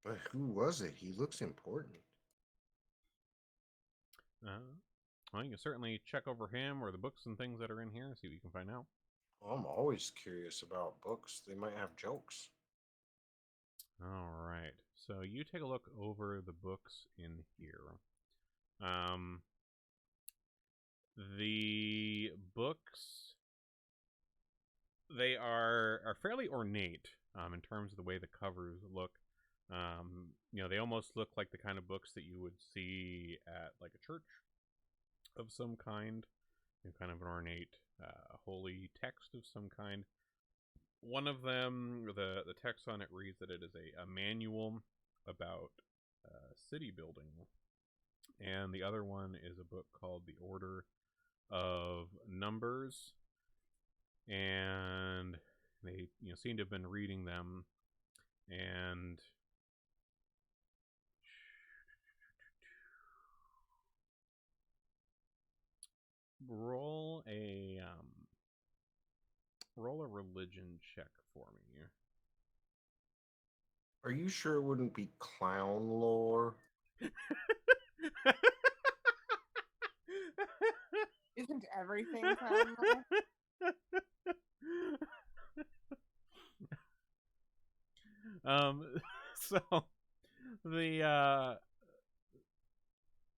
But who was it? He looks important. Well, you can certainly check over him or the books and things that are in here and see what you can find out. I'm always curious about books. They might have jokes. All right. So you take a look over the books in here. The books, they are fairly ornate in terms of the way the covers look. They almost look like the kind of books that you would see at like a church of some kind, kind of an ornate holy text of some kind. One of them, the text on it reads that it is a manual about city building, and the other one is a book called The Order of Numbers, and they seem to have been reading them. And roll a religion check for me. Are you sure it wouldn't be clown lore? Isn't everything clown lore? So the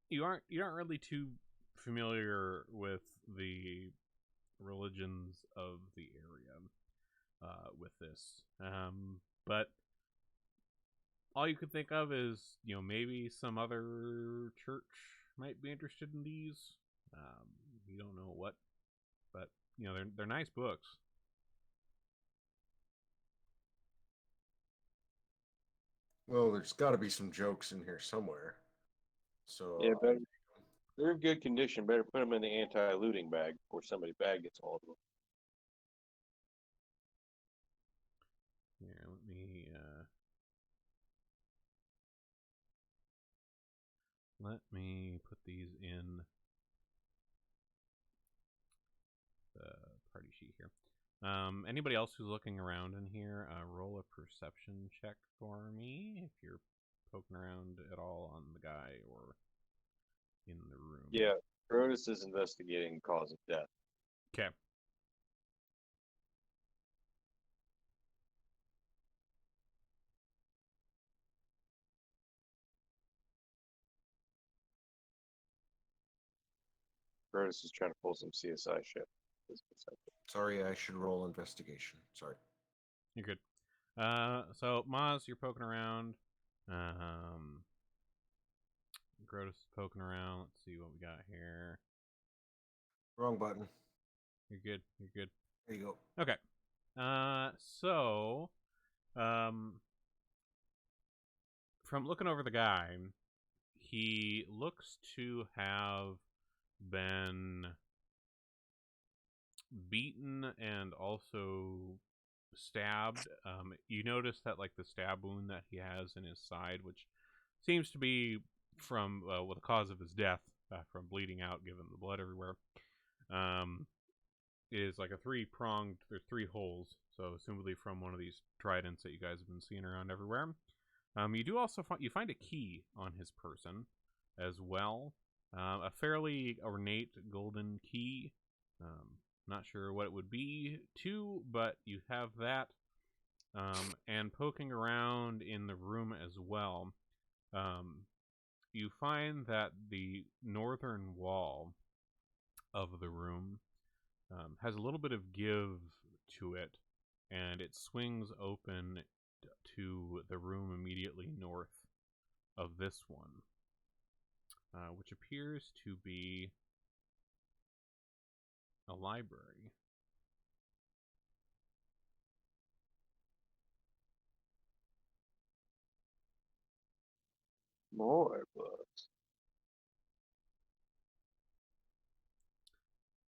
you aren't really too familiar with the religions of the area with this, but all you could think of is maybe some other church might be interested in these. You don't know what, but they're nice books. Well, there's got to be some jokes in here somewhere. So Yeah, better. They're in good condition. Better put them in the anti-looting bag before somebody's bag gets all of them. Here, let me let me put these in the party sheet here. Anybody else who's looking around in here, roll a perception check for me if you're poking around at all on the guy or in the room. Yeah, Brodus is investigating cause of death. Okay. Brodus is trying to pull some CSI shit. Sorry, I should roll investigation. Sorry. You're good. So Maz, you're poking around. Grotus is poking around. Let's see what we got here. Wrong button. You're good. You're good. There you go. Okay. So, from looking over the guy, he looks to have been beaten and also stabbed. You notice that like the stab wound that he has in his side, which seems to be from the cause of his death, from bleeding out, given the blood everywhere, is like a three-pronged. There's 3 holes, so assumably from one of these tridents that you guys have been seeing around everywhere. You do also find a key on his person as well, a fairly ornate golden key. Not sure what it would be to, but you have that. And poking around in the room as well, you find that the northern wall of the room has a little bit of give to it, and it swings open to the room immediately north of this one, which appears to be a library. More books.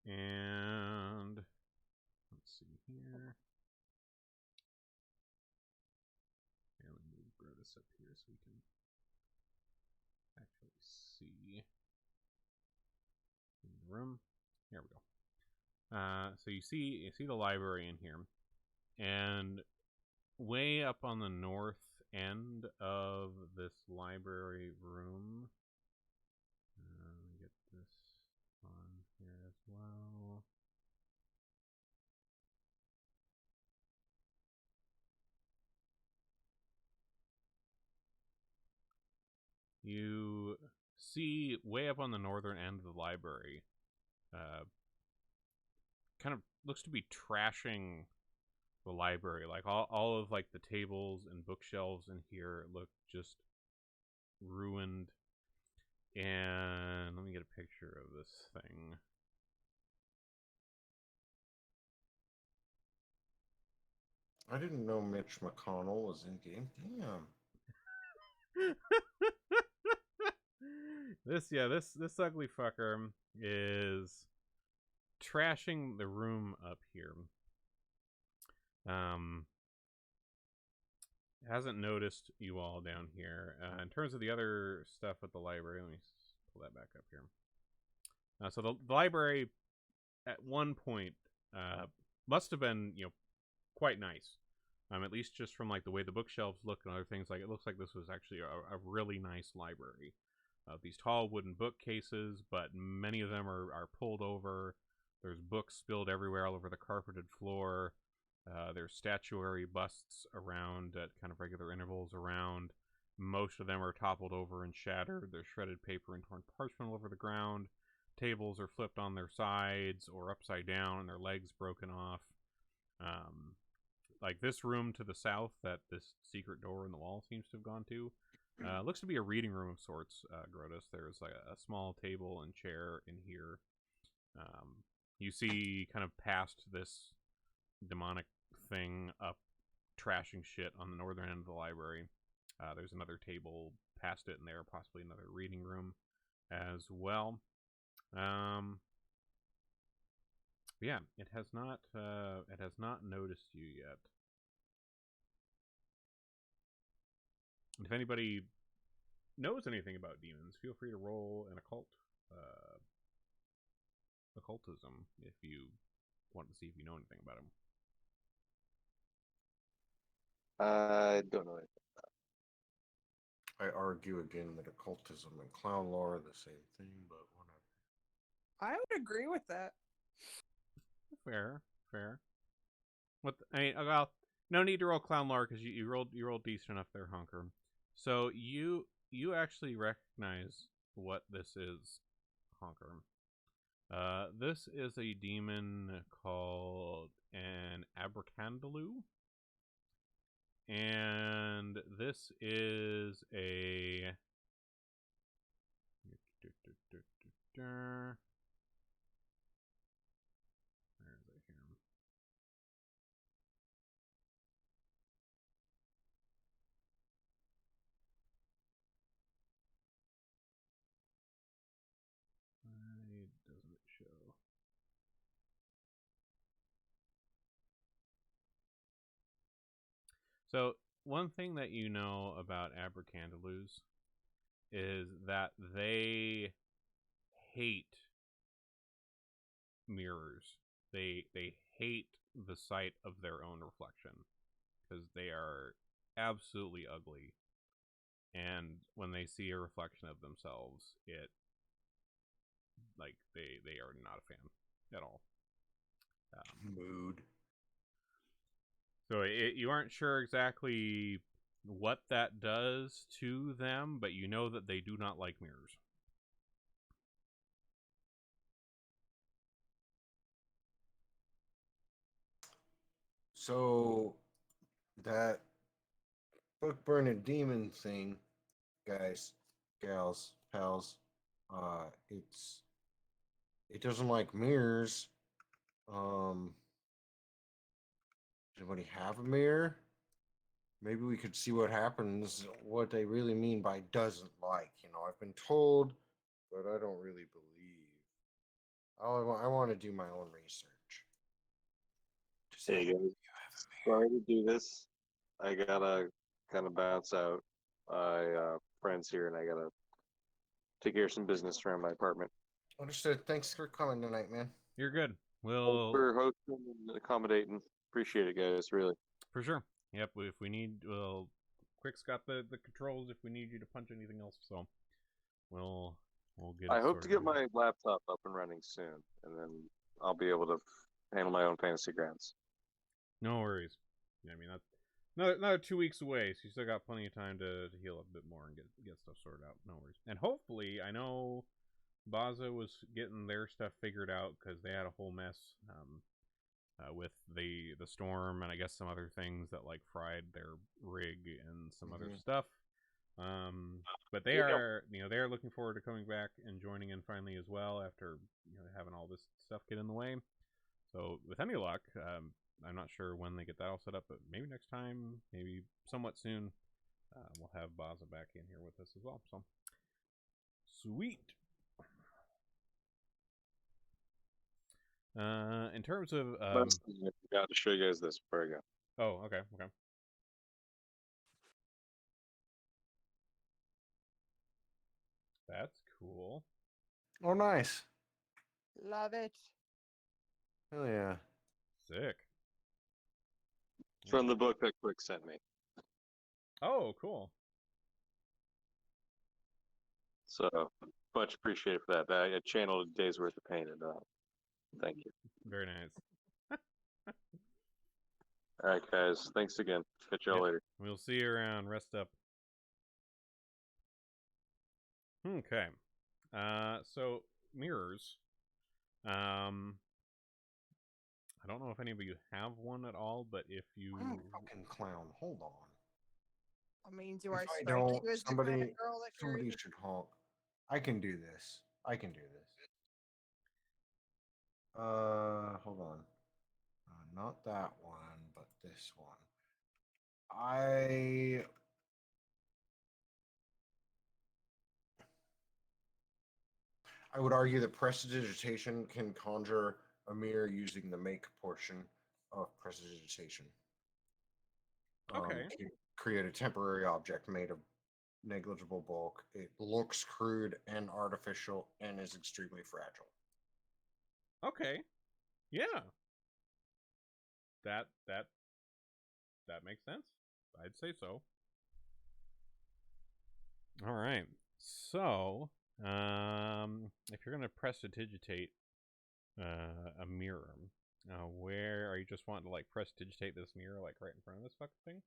And let's see here. Yeah, let me move Brodus up here so we can actually see in the room. Here we go. So you see the library in here, and way up on the north end of this library room. Let me get this on here as well. You see way up on the northern end of the library, kind of looks to be trashing the library. Like all of like the tables and bookshelves in here look just ruined. And let me get a picture of this thing. I didn't know Mitch McConnell was in game. Damn. This ugly fucker is trashing the room up here. Hasn't noticed you all down here. In terms of the other stuff at the library, let me pull that back up here. So the library at one point must have been, quite nice. At least just from like the way the bookshelves look and other things, like it looks like this was actually a really nice library. These tall wooden bookcases, but many of them are pulled over. There's books spilled everywhere all over the carpeted floor. There's statuary busts around at kind of regular intervals around. Most of them are toppled over and shattered. There's shredded paper and torn parchment all over the ground. Tables are flipped on their sides or upside down and their legs broken off. Like this room to the south that this secret door in the wall seems to have gone to, looks to be a reading room of sorts, Grotus. There's like a small table and chair in here. You see kind of past this demonic thing up trashing shit on the northern end of the library. There's another table past it in there, possibly another reading room as well. Yeah, it has not noticed you yet. If anybody knows anything about demons, feel free to roll an occultism if you want to see if you know anything about them. I don't know. I argue again that occultism and clown lore are the same thing, but whatever. I would agree with that. Fair. Well, no need to roll clown lore because you rolled decent enough there, Hunker. So you actually recognize what this is, Honker. This is a demon called an Abracandaloo. And this is a... Where is it here? Why doesn't it show? So, one thing that you know about Abracandaloos is that they hate mirrors. They hate the sight of their own reflection because they are absolutely ugly. And when they see a reflection of themselves, it like they are not a fan at all. Mood. So you aren't sure exactly what that does to them, but you know that they do not like mirrors. So that book burning demon thing, guys, gals, pals, it doesn't like mirrors. Does anybody have a mirror? Maybe we could see what happens, what they really mean by doesn't like. I've been told, but I don't really believe. I want to do my own research. Hey guys, sorry to do this. I gotta kind of bounce out. I friends here, and I gotta take care of some business around my apartment. Understood. Thanks for coming tonight, man. You're good. Thanks We'll for hosting and accommodating. Appreciate it, guys. Really. for sure. Yep. If we need, Quick's got the controls. If we need you to punch anything else, so we'll get. I it hope to sorted get my laptop up and running soon, and then I'll be able to handle my own fantasy grounds. No worries. I mean, that's another 2 weeks away, so you still got plenty of time to heal up a bit more and get stuff sorted out. No worries. And hopefully, I know Baza was getting their stuff figured out because they had a whole mess with the storm and I guess some other things that like fried their rig and some other stuff. But they are they're looking forward to coming back and joining in finally as well after having all this stuff get in the way. So with any luck, I'm not sure when they get that all set up, but maybe next time, maybe somewhat soon, we'll have Baza back in here with us as well. So sweet. In terms of I forgot to show you guys this before I go. oh, okay. That's cool. Oh, nice. Love it. Hell yeah. Sick. From the book that Quick sent me. Oh, cool. So much appreciated for that. I channeled a day's worth of pain and thank you. Very nice. All right, guys. Thanks again. Catch y'all later. We'll see you around. Rest up. Okay. So mirrors. I don't know if any of you have one at all, but if you I'm a fucking clown. Hold on. I mean, do I If I strike don't, you as the kind somebody of girl that somebody carries should honk. I can do this. Hold on. Not that one, but this one. I would argue that prestidigitation can conjure a mirror using the make portion of prestidigitation. Okay. To create a temporary object made of negligible bulk. It looks crude and artificial and is extremely fragile. Okay. Yeah. That makes sense. I'd say so. All right. So, if you're gonna prestidigitate a mirror, where are you just wanting to like prestidigitate this mirror like right in front of this fucking thing?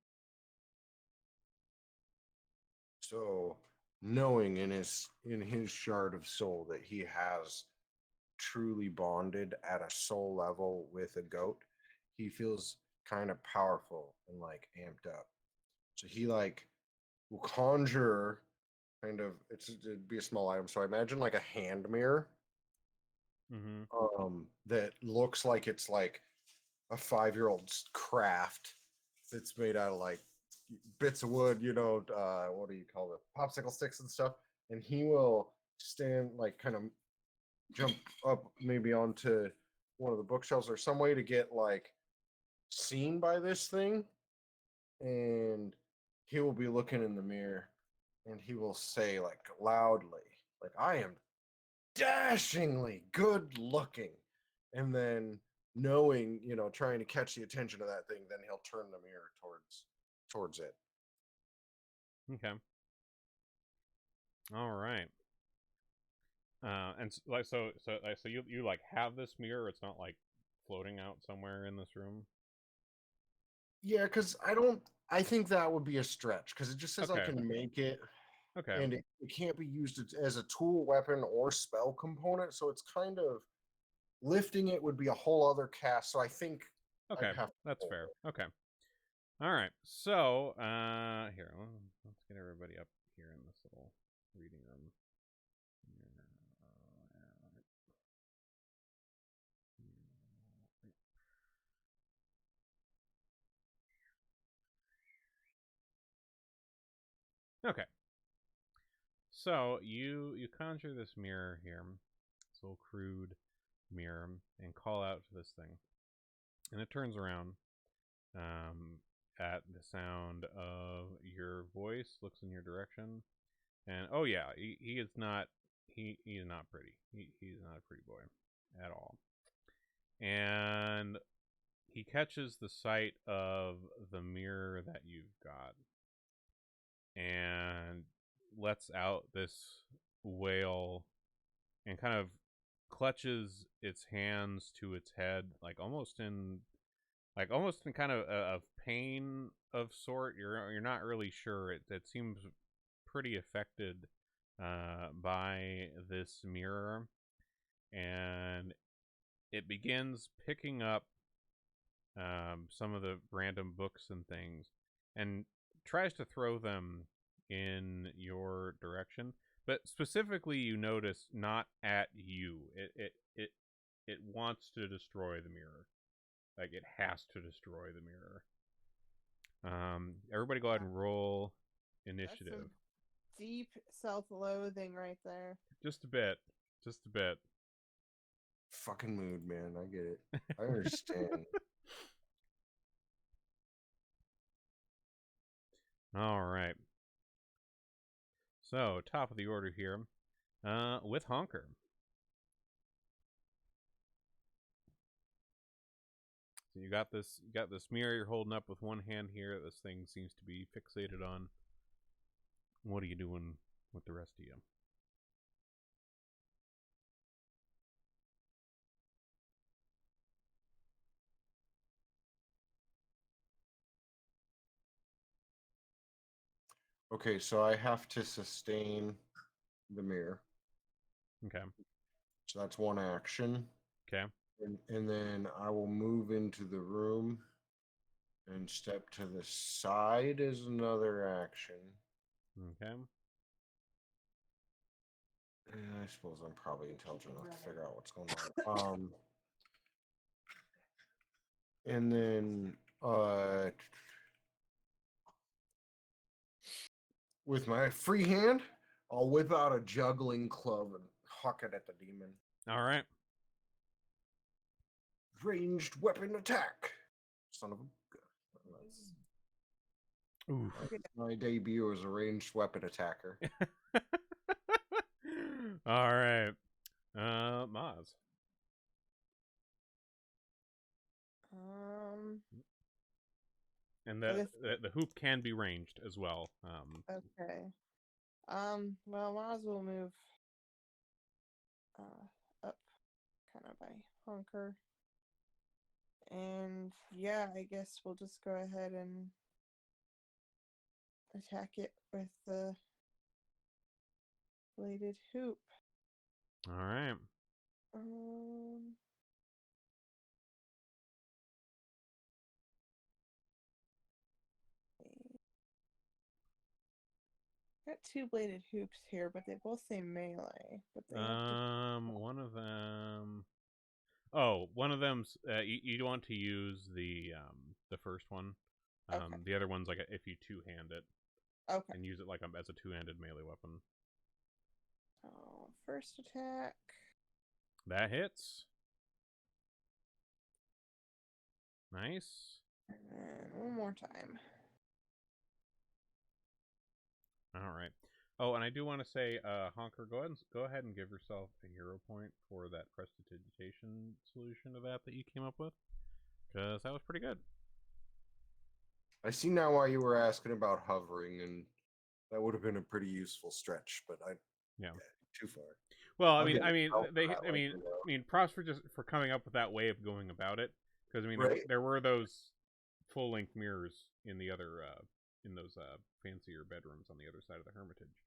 So, knowing in his shard of soul that he has truly bonded at a soul level with a goat, he feels kind of powerful and like amped up. So he like will conjure kind of it'd be a small item. So I imagine like a hand mirror Mm-hmm. that looks like it's like a 5-year-old's craft that's made out of like bits of wood, what do you call it? Popsicle sticks and stuff. And he will stand like kind of jump up maybe onto one of the bookshelves or some way to get like seen by this thing. And he will be looking in the mirror and he will say like loudly, like, I am dashingly good looking. And then knowing, trying to catch the attention of that thing, then he'll turn the mirror towards it. Okay. All right. And so you like have this mirror. It's not like floating out somewhere in this room. Yeah, because I think that would be a stretch because it just says I Okay. can make it. Okay. And it can't be used as a tool, weapon, or spell component. So it's kind of lifting it would be a whole other cast. So I think Okay. I'd have to That's hold fair. it. Okay. All right. So here, let's get everybody up here in this little reading room. Okay. So you conjure this mirror here, this little crude mirror, and call out to this thing, and it turns around at the sound of your voice, looks in your direction, and oh yeah, he is not he is not pretty. He's not a pretty boy at all, and he catches the sight of the mirror that you've got, and lets out this wail and kind of clutches its hands to its head, like almost in kind of of pain of sort. You're not really sure. It seems pretty affected by this mirror, and it begins picking up some of the random books and things, and tries to throw them in your direction. But specifically, you notice not at you. It wants to destroy the mirror. Like it has to destroy the mirror. Everybody, go ahead and roll initiative. That's some deep self-loathing right there. Just a bit. Just a bit. Fucking mood, man. I get it. I understand. All right. So, top of the order here, with Honker. So you got this mirror you're holding up with one hand here. This thing seems to be fixated on. What are you doing with the rest of you? Okay, so I have to sustain the mirror. Okay. So that's one action. Okay. And then I will move into the room and step to the side is another action. Okay. I suppose I'm probably intelligent enough to figure out what's going on. And then with my free hand, I'll whip out a juggling club and huck it at the demon. All right. Ranged weapon attack. Son of a gun. Oof. My debut as a ranged weapon attacker. All right. Maz. And I guess- the hoop can be ranged as well. Okay. Well, might as well move up kind of by Hunker. And yeah, I guess we'll just go ahead and attack it with the bladed hoop. All right. Got two bladed hoops here, but they both say melee. But they have One of them. Oh, one of them's you want to use the first one. Okay. The other one's like if you two-hand it Okay. and use it like as a two-handed melee weapon. So first attack. That hits. Nice. And one more time. All right. Oh, and I do want to say, Honker, go ahead and give yourself a hero point for that prestidigitation solution to that you came up with, because that was pretty good. I see now why you were asking about hovering, and that would have been a pretty useful stretch, but Yeah. too far. Well, I'll get help for that props for coming up with that way of going about it, because Right. there were those full-length mirrors in the other in those fancier bedrooms on the other side of the Hermitage.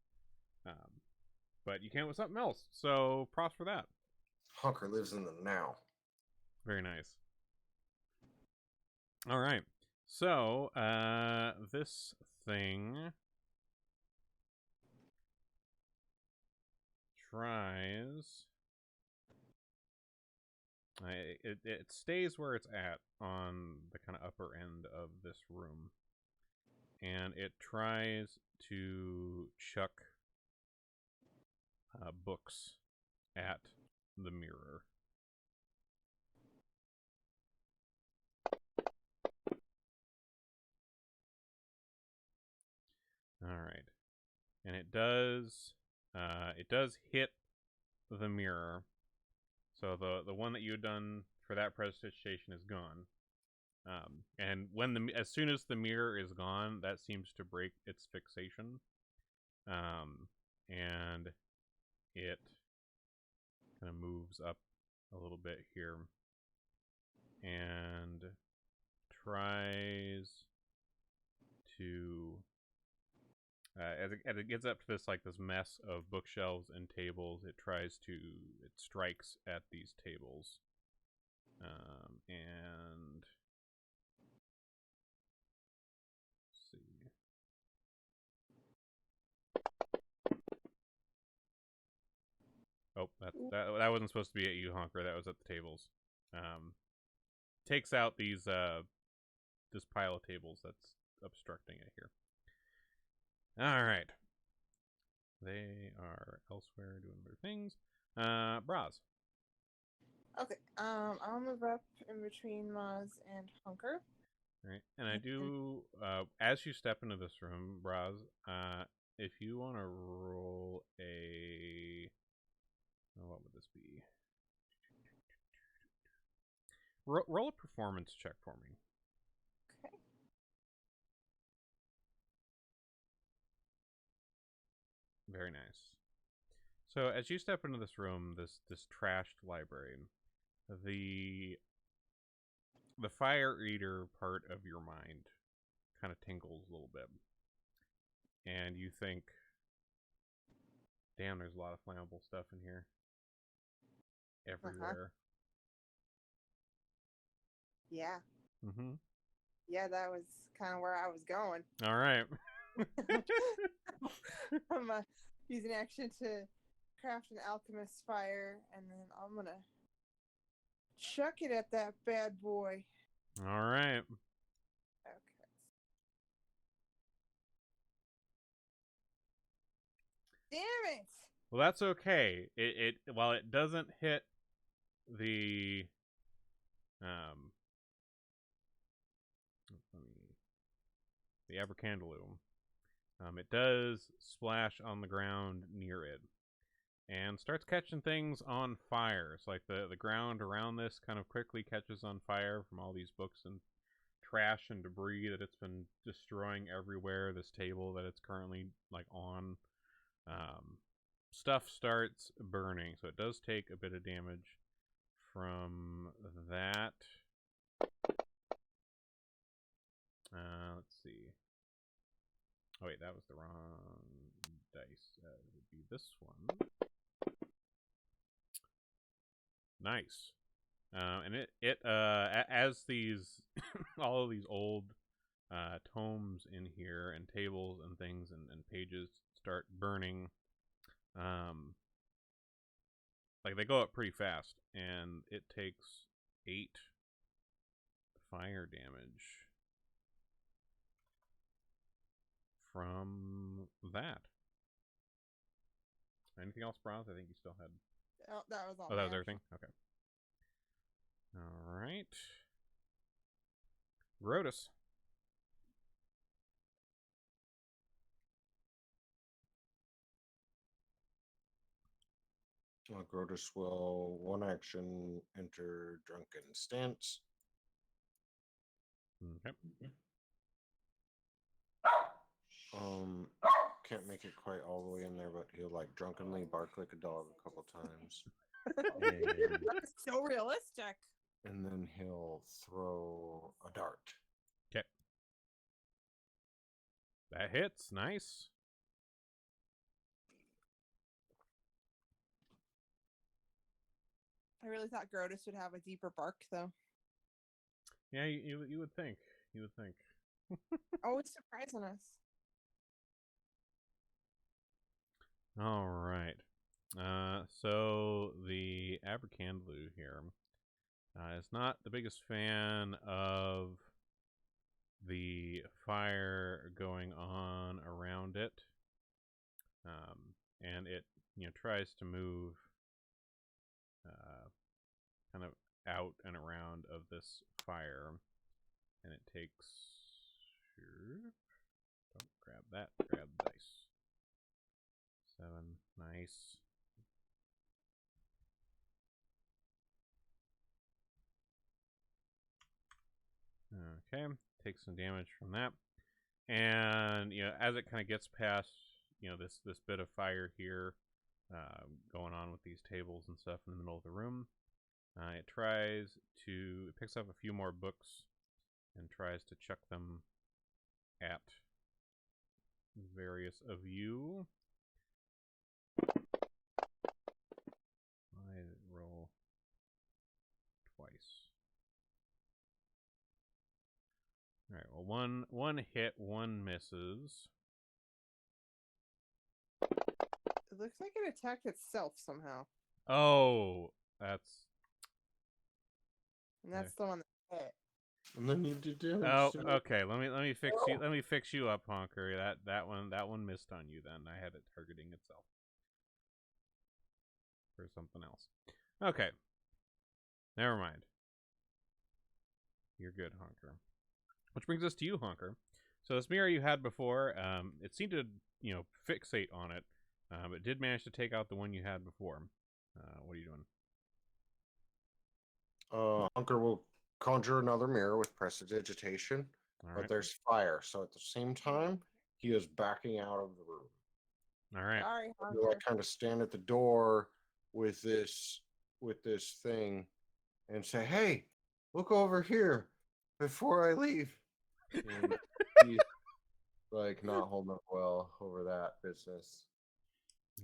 But you came with something else, so props for that. Hunker lives in the now. Very nice. All right. So, this thing tries. It stays where it's at on the kind of upper end of this room. And it tries to chuck books at the mirror. All right, and it does hit the mirror. So the one that you had done for that prestidigitation is gone. And as soon as the mirror is gone, that seems to break its fixation. And it kind of moves up a little bit here and tries to as it gets up to this mess of bookshelves and tables, it strikes at these tables, and let's see. Oh, that wasn't supposed to be at you, Honker. That was at the tables. Takes out this pile of tables that's obstructing it here. All right. They are elsewhere doing their things. Braz. Okay. I'll move up in between Maz and Hunker. All right, and I do. As you step into this room, Braz, if you want to roll a, what would this be? Roll a performance check for me. Okay. Very nice. So as you step into this room, this trashed library, the fire eater part of your mind kind of tingles a little bit, and you think, "Damn, there's a lot of flammable stuff in here, everywhere." Yeah. Mm-hmm. Yeah, that was kind of where I was going. All right. I'm using action to craft an alchemist fire, and then I'm gonna chuck it at that bad boy. All right. Okay. Damn it! Well, that's okay. It while it doesn't hit the let me the Abercandaloo. It does splash on the ground near it and starts catching things on fire. It's like the ground around this kind of quickly catches on fire from all these books and trash and debris that it's been destroying everywhere. This table that it's currently like on. Stuff starts burning, so it does take a bit of damage from that. Let's see. Oh wait, that was the wrong dice. It would be this one. Nice. And as these all of these old tomes in here and tables and things and pages start burning, like they go up pretty fast, and it takes 8 fire damage from that. Anything else, Bronze? I think you still had. Oh, that was all. Oh, that was my everything? Okay. Alright. Grotus. Grotus will one action enter drunken stance. Okay. Can't make it quite all the way in there, but he'll like drunkenly bark like a dog a couple times. action. That's so realistic. And then he'll throw a dart. Okay. That hits. Nice. I really thought Grotus would have a deeper bark, though. Yeah, you would think. You would think. Always surprising us. All right. So the Abercandaloo here is not the biggest fan of the fire going on around it, and it tries to move kind of out and around of this fire, and it takes. Don't grab that. Grab the dice. 7, nice. Okay, take some damage from that, and as it kind of gets past this bit of fire here, going on with these tables and stuff in the middle of the room, it picks up a few more books and tries to chuck them at various of you. I roll twice. All right. Well, one hit, one misses. It looks like it attacked itself somehow. Oh, that's. And that's the one that hit. And then you do damage. Oh, to it. okay. Let me fix you. Let me fix you up, Honker. That one missed on you. Then I had it targeting itself for something else. Okay. Never mind. You're good, Honker. Which brings us to you, Honker. So this mirror you had before, it seemed to fixate on it, but did manage to take out the one you had before. What are you doing? Hunker will conjure another mirror with prestidigitation, All but right. there's fire, so at the same time he is backing out of the room. All right. Sorry, He'll Hunter. like kind of stand at the door with this thing and say, "Hey, look over here before I leave." And he's like not holding up well over that business.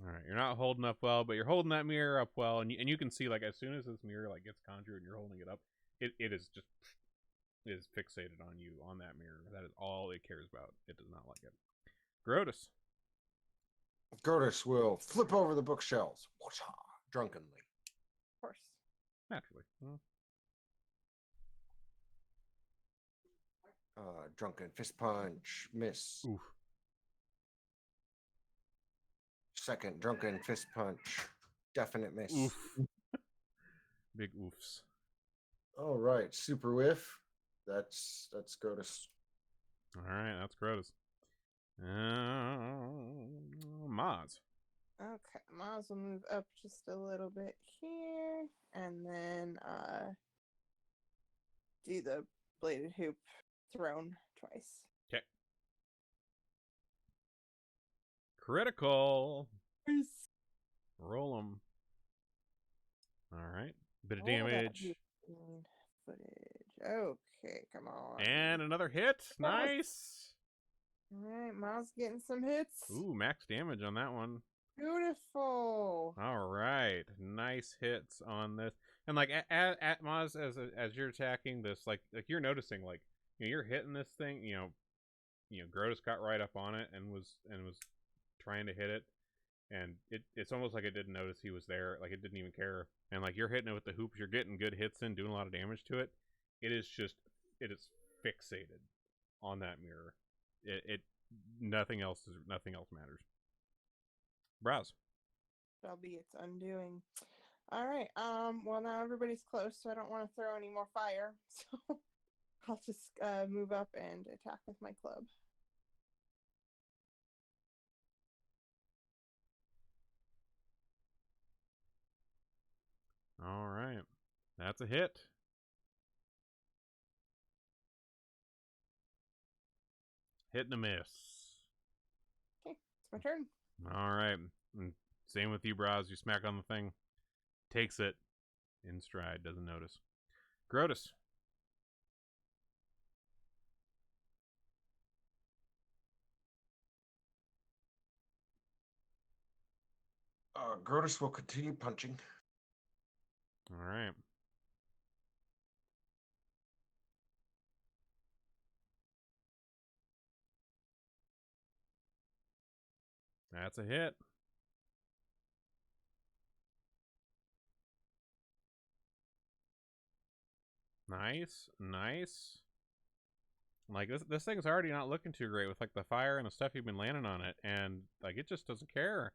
All right. You're not holding up well, but you're holding that mirror up well, and you can see, like, as soon as this mirror gets conjured and you're holding it up, it is fixated on you, on that mirror. That is all it cares about. It does not like it. Grotus. Grotus will flip over the bookshelves, drunkenly. Of course. Naturally. Well, Drunken fist punch, miss. oof. Second drunken fist punch, definite miss. Oof. Big oofs. All right, super whiff. That's Grotus. All right, that's gross. Maz. Okay, might as well move up just a little bit here, and then do the bladed hoop thrown twice. Okay. Critical. Roll them. All right. Bit of Oh, that damage. 15 footage. Okay, come on. And another hit. Nice. Alright, Miles getting some hits. Ooh, max damage on that one. Beautiful. All right. Nice hits on this. And like at Maz, as you're attacking this, like you're noticing, like, you know, you're hitting this thing, you know, Grotus got right up on it and was trying to hit it. And it's almost like it didn't notice he was there. Like, it didn't even care. And like, you're hitting it with the hoops, you're getting good hits in, doing a lot of damage to it. It is fixated on that mirror. Nothing else matters. Browse. Shall be its undoing. Alright, well now everybody's close, so I don't want to throw any more fire. So I'll just move up and attack with my club. All right. That's a hit. Hit and a miss. Okay, it's my turn. All right. And same with you, Browse. You smack on the thing. Takes it in stride. Doesn't notice. Grotus. Grotus will continue punching. All right. That's a hit. Nice. Nice. Like, this thing's already not looking too great with like the fire and the stuff you've been landing on it, and like it just doesn't care.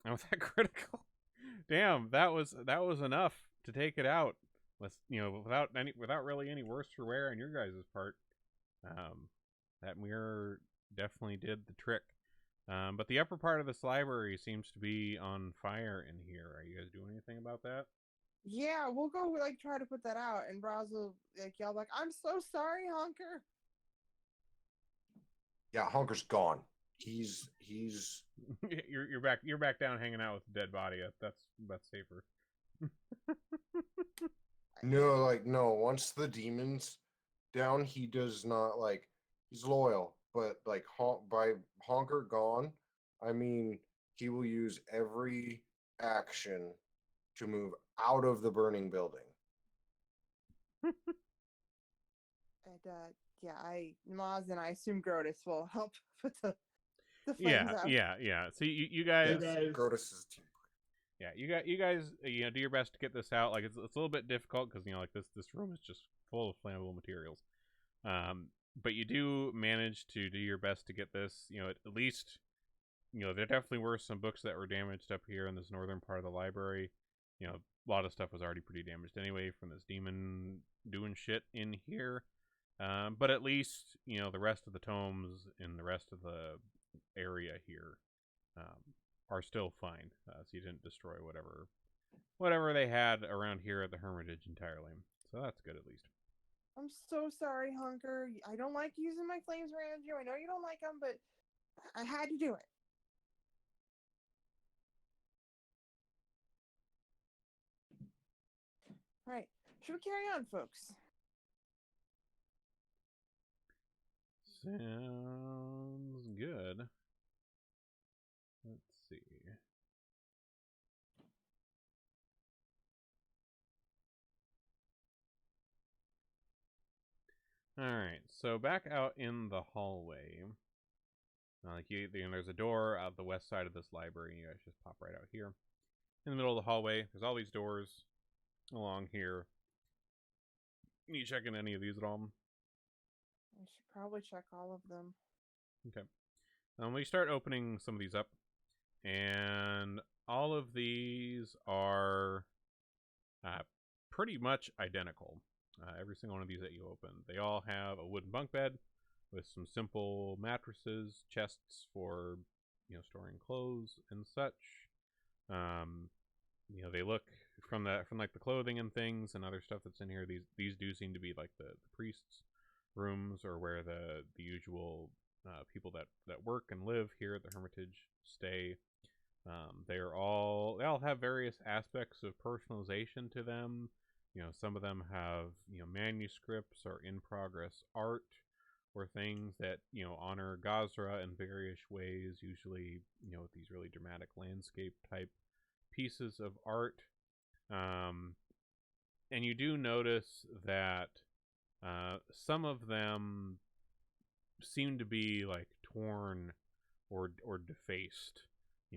And with that critical, damn, that was enough to take it out. With, you know, without really any worse for wear on your guys' part. That mirror definitely did the trick. But the upper part of this library seems to be on fire in here. Are you guys doing anything about that? Yeah, we'll go like try to put that out, and Braz will like yell like, "I'm so sorry, Honker." Yeah, Honker's gone. He's you're back down hanging out with the dead body. That's safer. no. Once the demon's down, he does not like. He's loyal, but like by Honker gone, I mean he will use every action to move out of the burning building. And yeah, Maz and I assume Grotus will help put the flames out. Yeah. So you guys, Grotus's team. Yeah, you guys, you know, do your best to get this out. Like, it's a little bit difficult because, you know, like this room is just full of flammable materials. But you do manage to do your best to get this, you know, at least, you know, there definitely were some books that were damaged up here in this northern part of the library. You know, a lot of stuff was already pretty damaged anyway from this demon doing shit in here. But at least, you know, the rest of the tomes in the rest of the area here are still fine. So you didn't destroy whatever they had around here at the Hermitage entirely. So that's good at least. I'm so sorry, Honker. I don't like using my flames around you. I know you don't like them, but I had to do it. All right. Should we carry on, folks? Sounds good. Let's see. Alright, so back out in the hallway. Like there's a door out the west side of this library. You guys just pop right out here. In the middle of the hallway, there's all these doors along here. You checking any of these at all? I should probably check all of them. Okay. We start opening some of these up, and all of these are pretty much identical. Every single one of these that you open. They all have a wooden bunk bed with some simple mattresses, chests for storing clothes and such. They look from like the clothing and things and other stuff that's in here. These do seem to be like the priests' rooms, or where the usual people that work and live here at the Hermitage stay. They all have various aspects of personalization to them. Some of them have manuscripts or in progress art, or things that honor Gazra in various ways. Usually, with these really dramatic landscape type pieces of art. And you do notice that some of them seem to be like torn or defaced.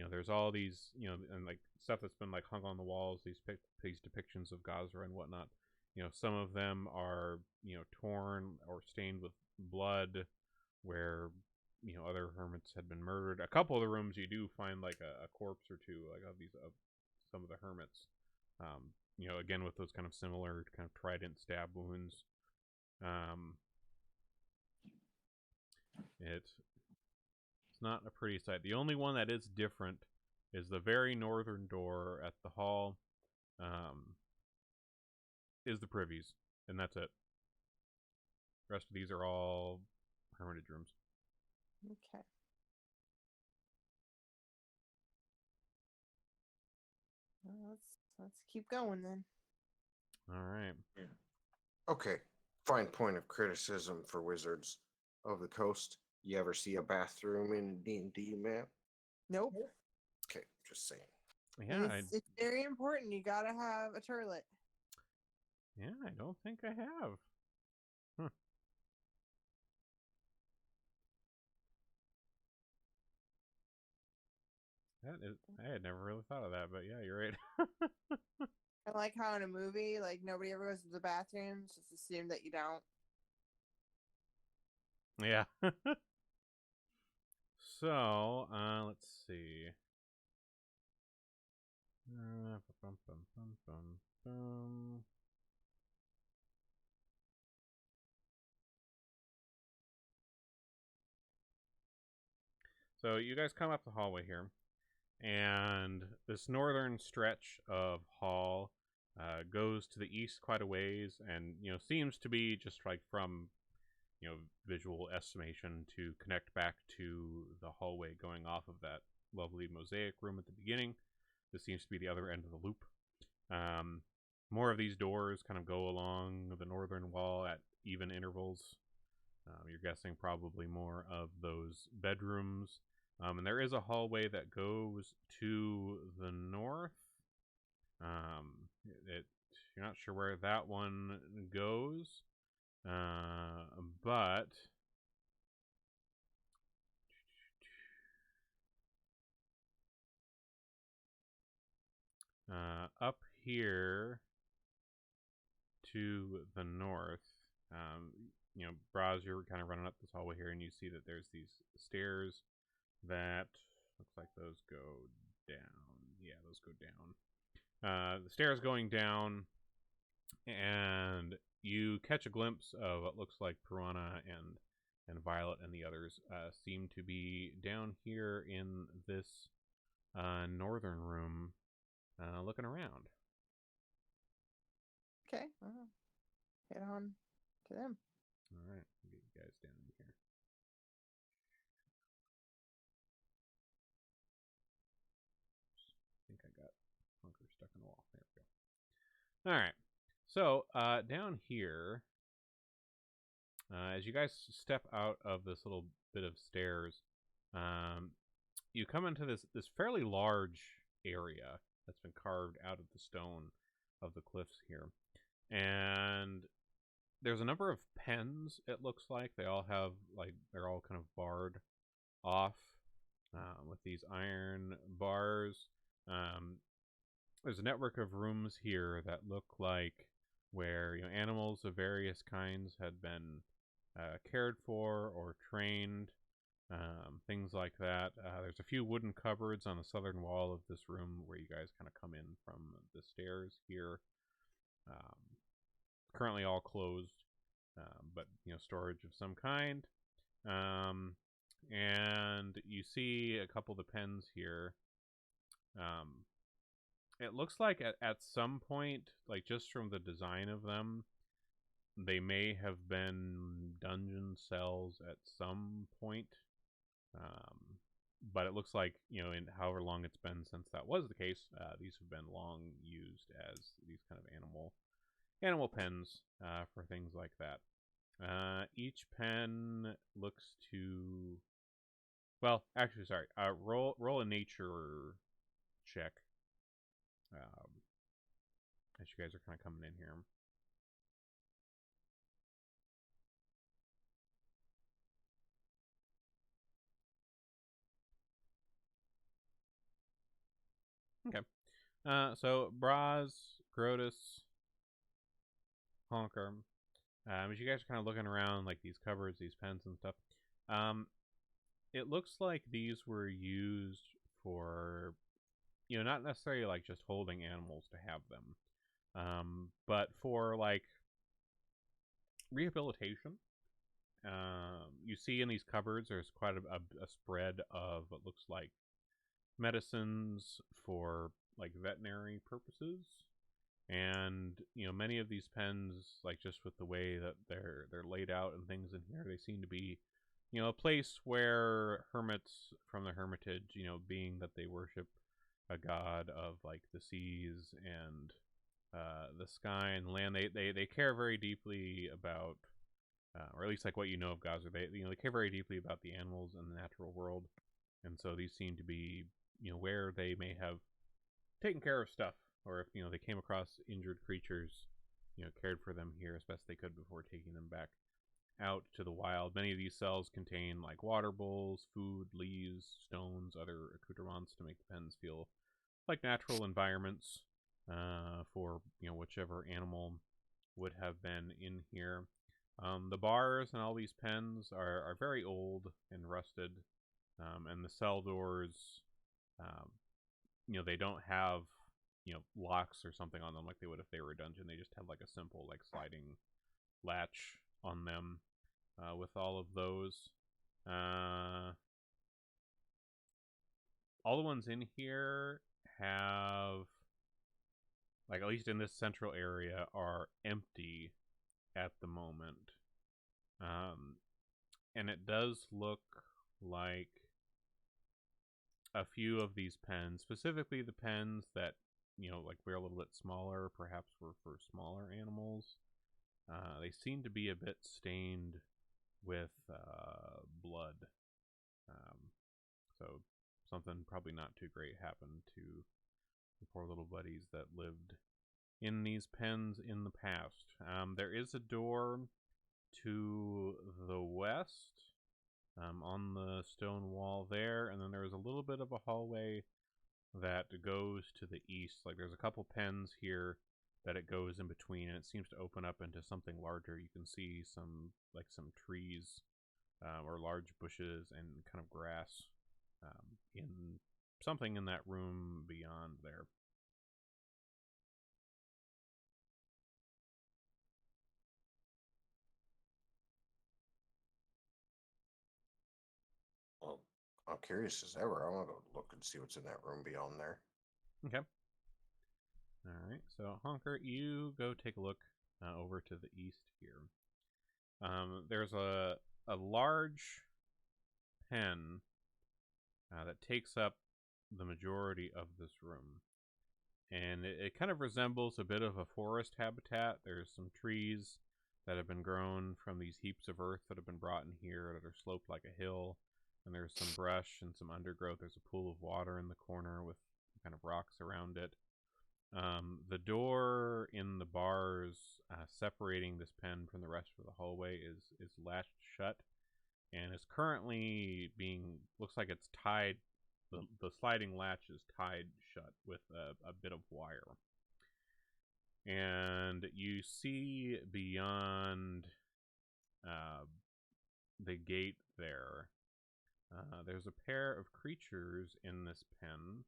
There's all these, and like stuff that's been like hung on the walls, these depictions of Gazra and whatnot. Some of them are, torn or stained with blood, where, other hermits had been murdered. A couple of the rooms you do find like a corpse or two, like of these, of some of the hermits. Again, with those kind of similar kind of trident stab wounds. It's not a pretty sight. The only one that is different is the very northern door at the hall. Is the privies, and that's it. The rest of these are all hermitage rooms. Okay. Well, let's keep going then. All right. Okay. Fine point of criticism for Wizards of the Coast. You ever see a bathroom in a D&D map? Nope. Okay, just saying. Yeah, It's very important. You gotta have a toilet. yeah, I don't think I have. Huh. I had never really thought of that, but yeah, you're right. I like how in a movie, like nobody ever goes to the bathroom. Just assume that you don't. Yeah. So, let's see. So you guys come up the hallway here, and this northern stretch of hall goes to the east quite a ways, and seems to be just like from visual estimation to connect back to the hallway going off of that lovely mosaic room at the beginning. This seems to be the other end of the loop. More of these doors kind of go along the northern wall at even intervals. You're guessing probably more of those bedrooms. And there is a hallway that goes to the north. You're not sure where that one goes. But up here to the north, Braz, you're kind of running up this hallway here, and you see that there's these stairs that looks like those go down. Yeah, those go down. The stairs going down, and you catch a glimpse of what looks like Piranha and Violet and the others seem to be down here in this northern room, looking around. Okay. Head on to them. All right, I'll get you guys down in here. I think I got Hunker stuck in the wall. There we go. All right. So down here, as you guys step out of this little bit of stairs, you come into this fairly large area that's been carved out of the stone of the cliffs here, and there's a number of pens. It looks like they all have they're all kind of barred off with these iron bars. There's a network of rooms here that look like where animals of various kinds had been cared for or trained, things like that. There's a few wooden cupboards on the southern wall of this room where you guys kind of come in from the stairs here. currently all closed, but storage of some kind. And you see a couple of the pens here. It looks like at some point, like just from the design of them, they may have been dungeon cells at some point. But it looks like, in however long it's been since that was the case, these have been long used as these kind of animal pens for things like that. Each pen looks to, well, actually, sorry. Roll a nature check. As you guys are kind of coming in here. Okay. So Braz, Grotus, Honker. As you guys are kind of looking around, like these cupboards, these pens and stuff, it looks like these were used for, not necessarily like just holding animals to have them, but for like rehabilitation. You see in these cupboards, there's quite a spread of what looks like medicines for like veterinary purposes, and many of these pens, like just with the way that they're laid out and things in here, they seem to be a place where hermits from the hermitage, being that they worship a god of like the seas and the sky and land, they care very deeply about, or at least like what of gods, or they care very deeply about the animals and the natural world, and so these seem to be where they may have taken care of stuff, or if they came across injured creatures, cared for them here as best they could before taking them back out to the wild. Many of these cells contain like water bowls, food, leaves, stones, other accoutrements to make the pens feel like natural environments for whichever animal would have been in here. The bars and all these pens are very old and rusted, and the cell doors, they don't have locks or something on them like they would if they were a dungeon. They just have like a simple like sliding latch on them. With all of those, all the ones in here have, like, at least in this central area, are empty at the moment. And it does look like a few of these pens, specifically the pens that, like were a little bit smaller, perhaps were for smaller animals. They seem to be a bit stained with blood. So something probably not too great happened to the poor little buddies that lived in these pens in the past. There is a door to the west on the stone wall there, and then there's a little bit of a hallway that goes to the east. Like there's a couple pens here that it goes in between, and it seems to open up into something larger. You can see some trees or large bushes and kind of grass in something in that room beyond there. Well, I'm curious as ever. I want to go look and see what's in that room beyond there. Okay. All right. So, Honker, you go take a look over to the east here. There's a large pen that takes up the majority of this room. And it kind of resembles a bit of a forest habitat. There's some trees that have been grown from these heaps of earth that have been brought in here that are sloped like a hill. And there's some brush and some undergrowth. There's a pool of water in the corner with kind of rocks around it. The door in the bars separating this pen from the rest of the hallway is latched shut, and is currently looks like it's tied. The sliding latch is tied shut with a bit of wire. And you see beyond the gate there, there's a pair of creatures in this pen.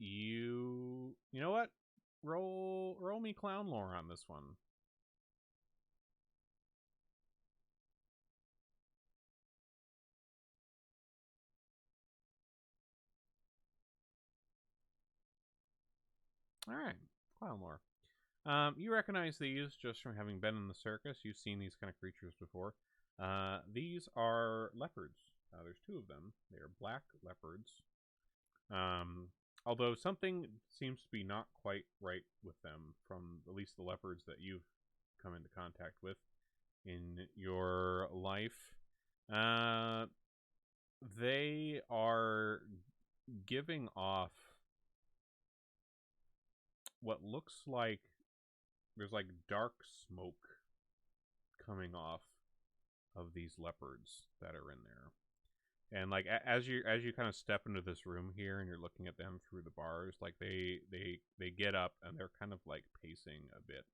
You know what? roll me clown lore on this one. All right, clown lore. You recognize these just from having been in the circus. You've seen these kind of creatures before. These are leopards. There's two of them. They are black leopards. Although something seems to be not quite right with them from at least the leopards that you've come into contact with in your life. They are giving off what looks like there's like dark smoke coming off of these leopards that are in there. And like as you kind of step into this room here and you're looking at them through the bars, like they get up and they're kind of like pacing a bit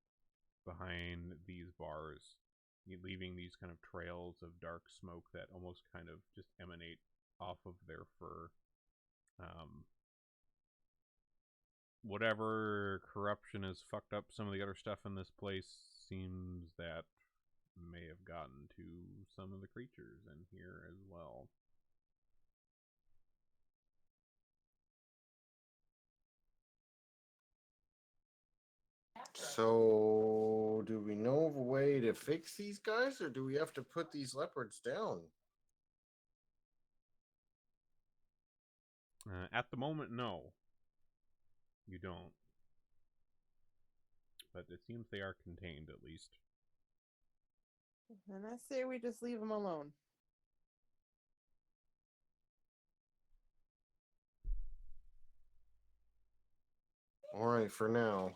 behind these bars, leaving these kind of trails of dark smoke that almost kind of just emanate off of their fur. Whatever corruption has fucked up some of the other stuff in this place seems that may have gotten to some of the creatures in here as well. So, do we know of a way to fix these guys, or do we have to put these leopards down? At the moment, no. You don't. But it seems they are contained, at least. And I say we just leave them alone. All right, for now.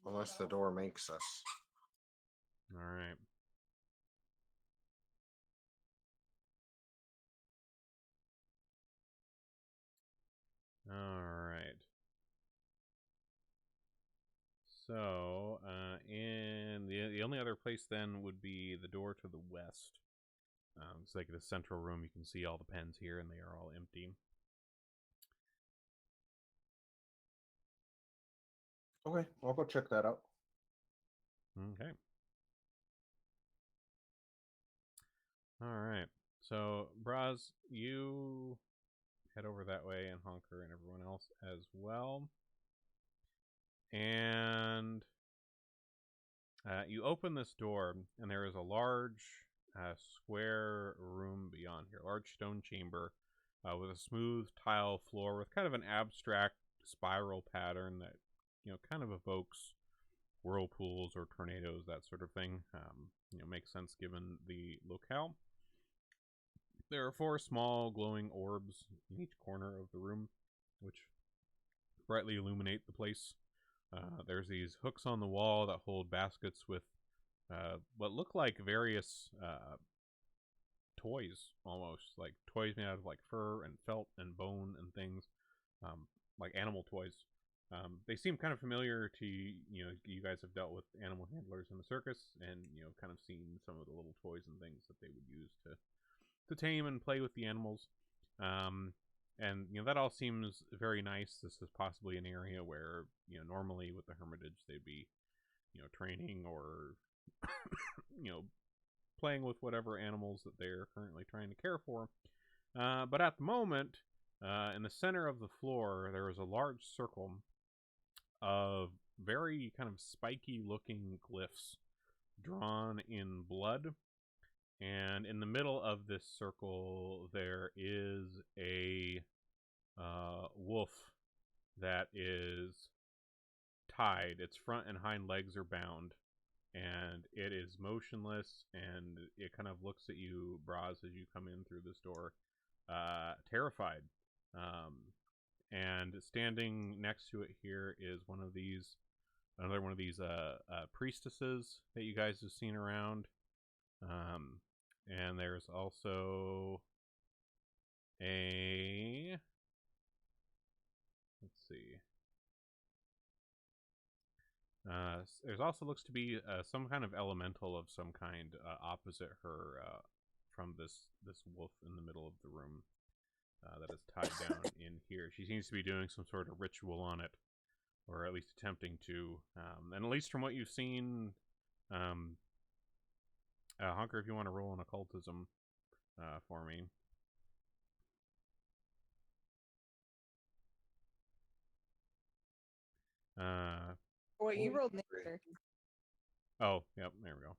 Unless the door makes us. All right. All right. So, and the only other place then would be the door to the west. It's like the central room. You can see all the pens here, and they are all empty. Okay, I'll go check that out. Okay. All right. So, Braz, you head over that way, and Honker and everyone else as well. And you open this door, and there is a large square room beyond here, large stone chamber with a smooth tile floor with kind of an abstract spiral pattern that kind of evokes whirlpools or tornadoes, that sort of thing. Makes sense given the locale. There are 4 small glowing orbs in each corner of the room, which brightly illuminate the place. There's these hooks on the wall that hold baskets with what look like various toys, almost like toys made out of like fur and felt and bone and things, like animal toys. They seem kind of familiar to you guys have dealt with animal handlers in the circus, and kind of seen some of the little toys and things that they would use to tame and play with the animals. And that all seems very nice. This is possibly an area where normally with the Hermitage they'd be training or playing with whatever animals that they're currently trying to care for. But at the moment, in the center of the floor, there is a large circle of very kind of spiky looking glyphs drawn in blood. And in the middle of this circle, there is a wolf that is tied. Its front and hind legs are bound, and it is motionless, and it kind of looks at you, Braz, as you come in through this door, terrified. And standing next to it here is another one of these priestesses that you guys have seen around. And there's also let's see. There's also looks to be some kind of elemental of some kind opposite her from this wolf in the middle of the room that is tied down in here. She seems to be doing some sort of ritual on it. or at least attempting to. And at least from what you've seen, Honker, if you want to roll an occultism for me. Wait, you rolled 43. nature. Oh, yep, there we go.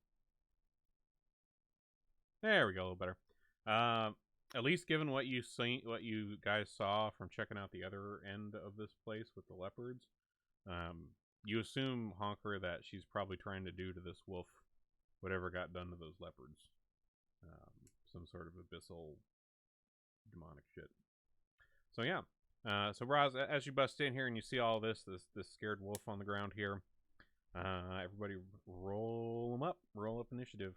There we go, a little better. At least given what you guys saw from checking out the other end of this place with the leopards, you assume, Honker, that she's probably trying to do to this wolf whatever got done to those leopards. Some sort of abyssal demonic shit. So yeah. So Roz, as you bust in here and you see all this scared wolf on the ground here, everybody roll them up. Roll up initiative.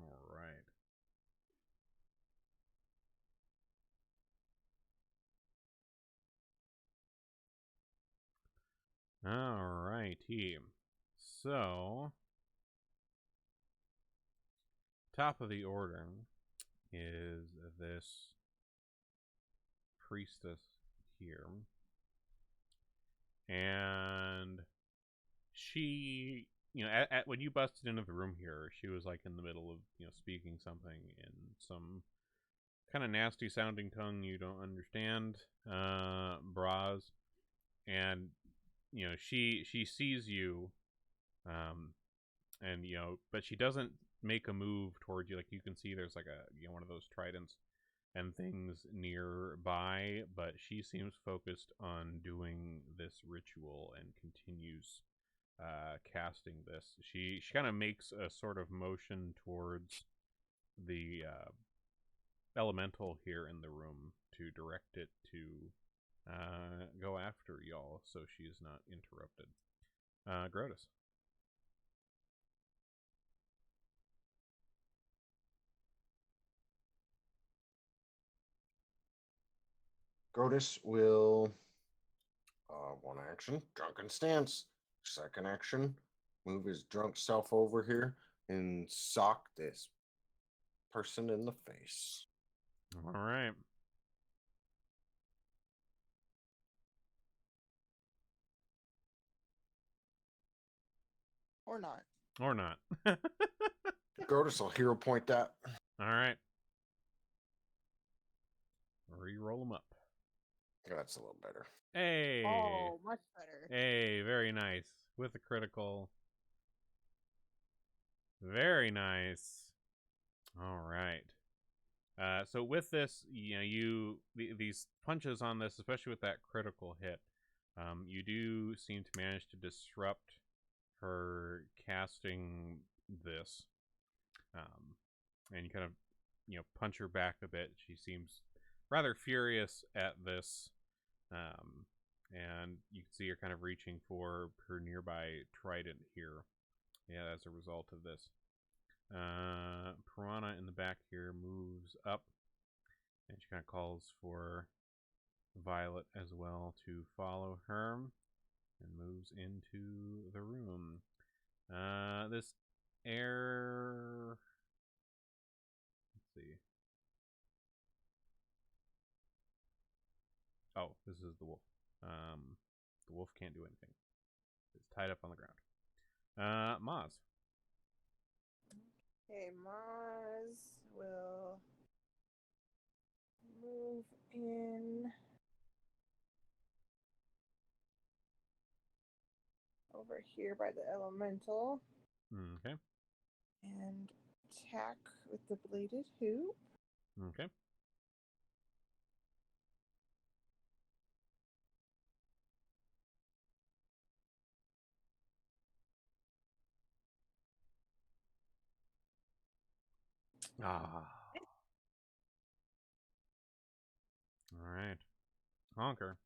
All right. Alrighty. So, top of the order is this priestess here. And she, when you busted into the room here, she was like in the middle of, speaking something in some kind of nasty sounding tongue you don't understand, Braz. And she sees you, and but she doesn't make a move towards you. Like, you can see there's like a one of those tridents and things nearby, but she seems focused on doing this ritual and continues casting this. She kind of makes a sort of motion towards the elemental here in the room to direct it to go after y'all, so she's not interrupted. Grotus. Grotus will one action, drunken stance. Second action, move his drunk self over here and sock this person in the face. All right. Or not. Or not. Grotus will hero point that. All right. Re-roll them up. That's a little better. Hey. Oh, much better. Hey, very nice. With a critical. Very nice. All right. So with this, these punches on this, especially with that critical hit, you do seem to manage to disrupt her casting this, and you kind of, punch her back a bit. She seems rather furious at this, and you can see her kind of reaching for her nearby trident here. Yeah, as a result of this. Piranha in the back here moves up, and she kind of calls for Violet as well to follow her, and moves into the room. This air. Let's see. Oh, this is the wolf. The wolf can't do anything. It's tied up on the ground. Maz. Okay, Maz will move in over here by the elemental Okay. and attack with the bladed hoop. Okay. Ah. All right. Honker.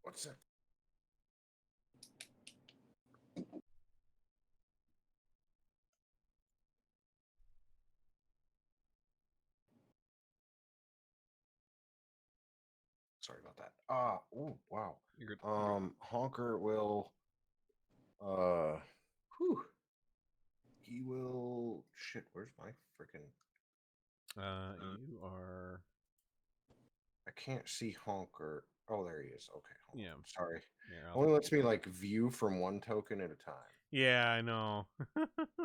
What's that? Sorry about that. Oh wow. You're good. Honker will. He will. Shit. Where's my freaking? You are. I can't see Honker. Oh, there he is. Okay. Yeah. Sorry. Yeah. Only lets me like view from one token at a time. Yeah, I know.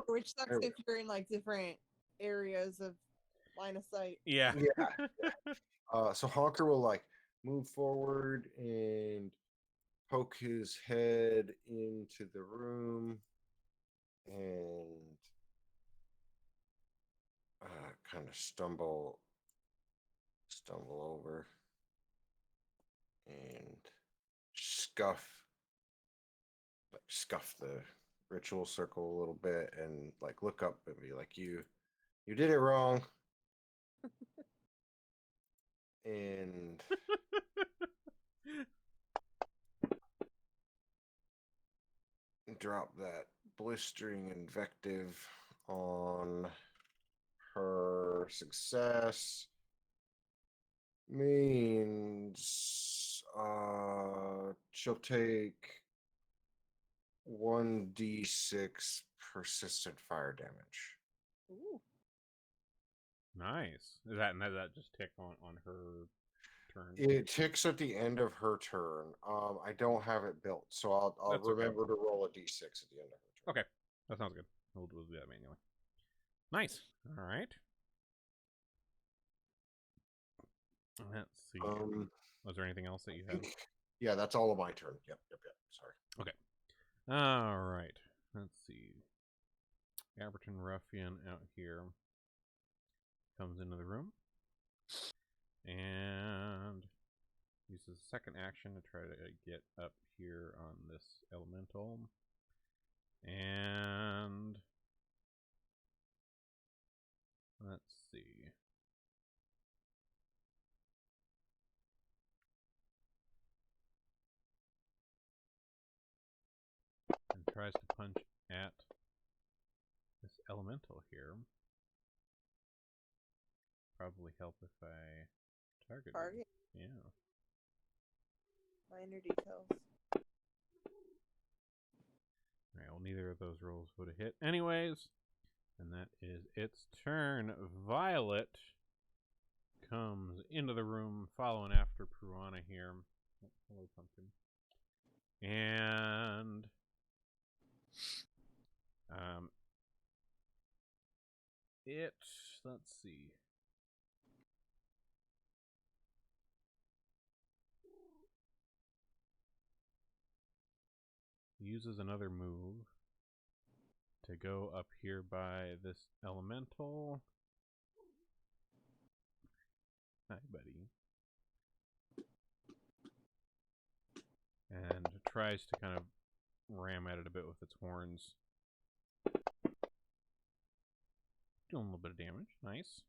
Which sucks There we if you're in like different areas of line of sight. Yeah. Yeah. So Honker will like move forward and poke his head into the room and kind of stumble over and scuff the ritual circle a little bit and like look up and be like, you did it wrong. And drop that blistering invective on her. Success means she'll take 1d6 persistent fire damage. Ooh. Nice. Is that just tick on her turn? It ticks at the end of her turn. I don't have it built, so I'll That's okay. remember to roll a d6 at the end of her turn. Okay, that sounds good. We'll do that manually. Nice. All right. Let's see. Was there anything else that you had? Yeah, that's all of my turn. Yep. Sorry. Okay. All right. Let's see. Abberton Ruffian out here comes into the room and uses a second action to try to get up here on this elemental. And let's see. And tries to punch at this elemental here. Probably help if I target. Yeah. Minor details. Alright, well, neither of those rolls would have hit anyways. And that is its turn. Violet comes into the room following after Pruana here. Oh, hello, pumpkin. And let's see. Uses another move to go up here by this elemental. Hi, buddy. And tries to kind of ram at it a bit with its horns. Doing a little bit of damage. Nice.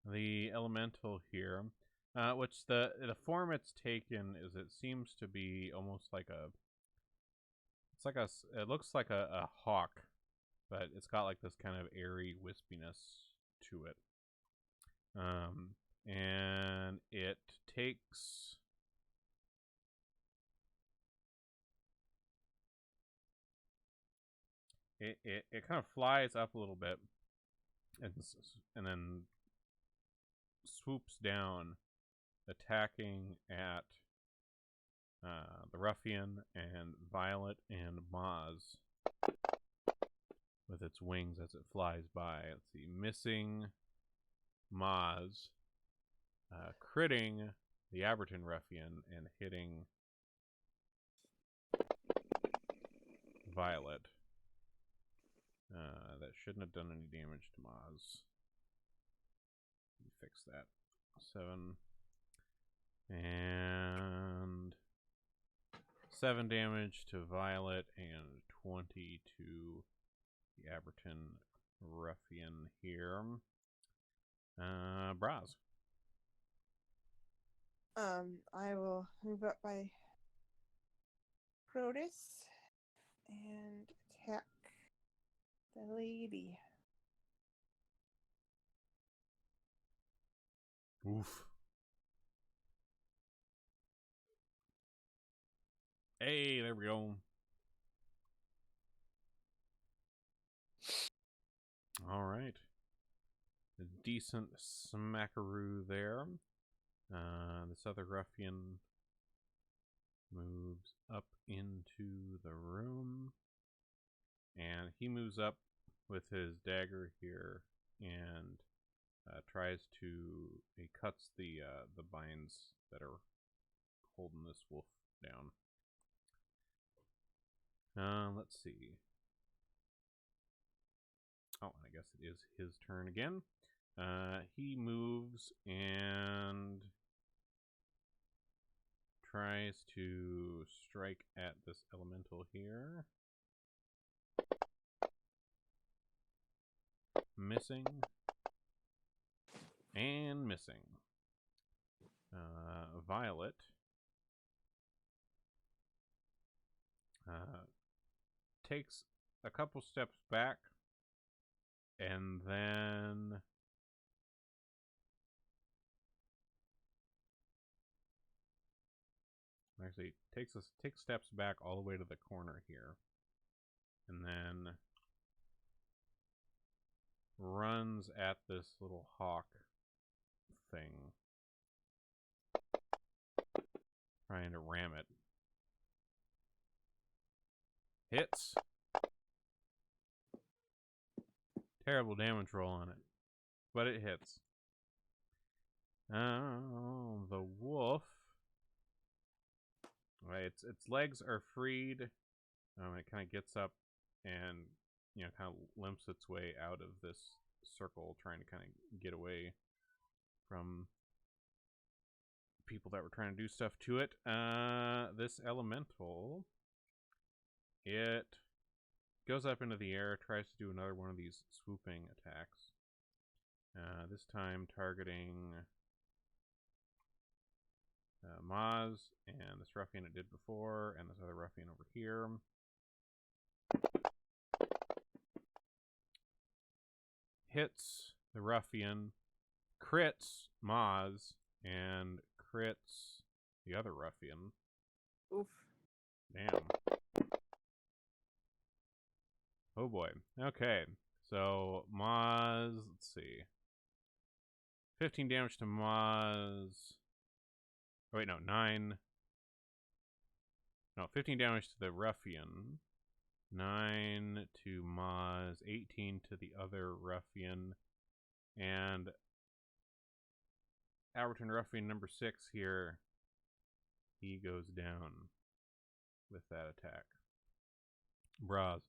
The elemental here, which the form it's taken is, it seems to be almost like a. It looks like a hawk, but it's got like this kind of airy wispiness to it. And it takes. It kind of flies up a little bit, and then swoops down, attacking at the Ruffian and Violet and Maz with its wings as it flies by. Let's see, missing Maz, critting the Abberton Ruffian, and hitting Violet. That shouldn't have done any damage to Maz. Let me fix that. 7. And 7 damage to Violet and 20 to the Abberton Ruffian here. Braz. I will move up by Protus and attack the lady. Oof. Hey, there we go. All right. A decent smackaroo there. This other ruffian moves up into the room. And he moves up with his dagger here and tries to... He cuts the binds that are holding this wolf down. Let's see. Oh, I guess it is his turn again. He moves and tries to strike at this elemental here. Missing. And missing. Violet. Takes a couple steps back. And then... Actually, takes steps back all the way to the corner here. And then... runs at this little hawk thing. Trying to ram it. Hits. Terrible damage roll on it. But it hits. Oh, the wolf. Right, its legs are freed. It kind of gets up and, you know, kind of limps its way out of this circle, trying to kind of get away from people that were trying to do stuff to it. This elemental, it goes up into the air, tries to do another one of these swooping attacks. This time targeting Maz and this ruffian it did before, and this other ruffian over here. Hits the ruffian, crits Maz, and crits the other ruffian. Oof. Damn. Oh boy. Okay. So Maz, let's see. 15 damage to Maz. Oh wait, no, 9. No, 15 damage to the ruffian. 9 to Maz, 18 to the other ruffian, and Alberton ruffian number 6 here, he goes down with that attack. Braz.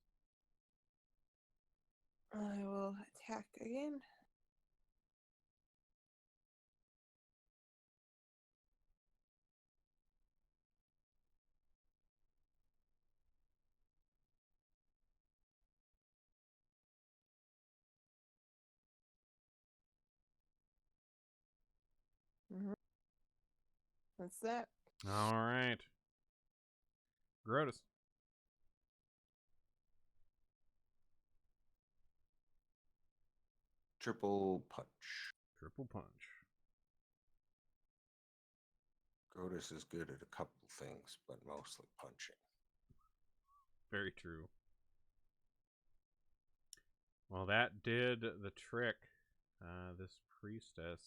I will attack again. That's that. All right. Grotus. Triple punch. Triple punch. Grotus is good at a couple things, but mostly punching. Very true. Well, that did the trick. This priestess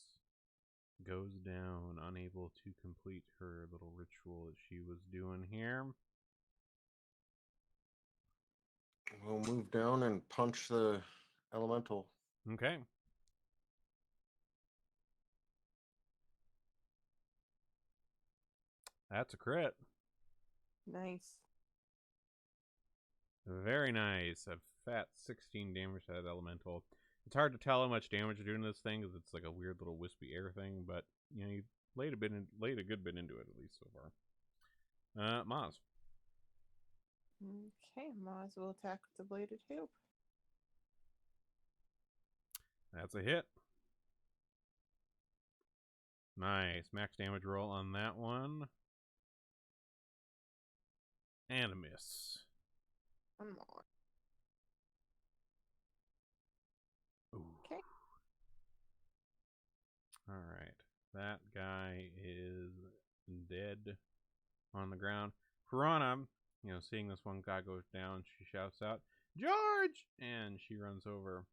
goes down, unable to complete her little ritual that she was doing here. We'll move down and punch the elemental. Okay. That's a crit. Nice. Very nice. A fat 16 damage to that elemental. It's hard to tell how much damage you're doing to this thing because it's like a weird little wispy air thing, but you know, you laid a good bit into it at least so far. Maz. Okay, Maz will attack with the bladed hoop. That's a hit. Nice. Max damage roll on that one. And a miss. One more. Ooh. Okay. Alright. That guy is dead on the ground. Piranha, seeing this one guy go down, she shouts out, "George!" And she runs over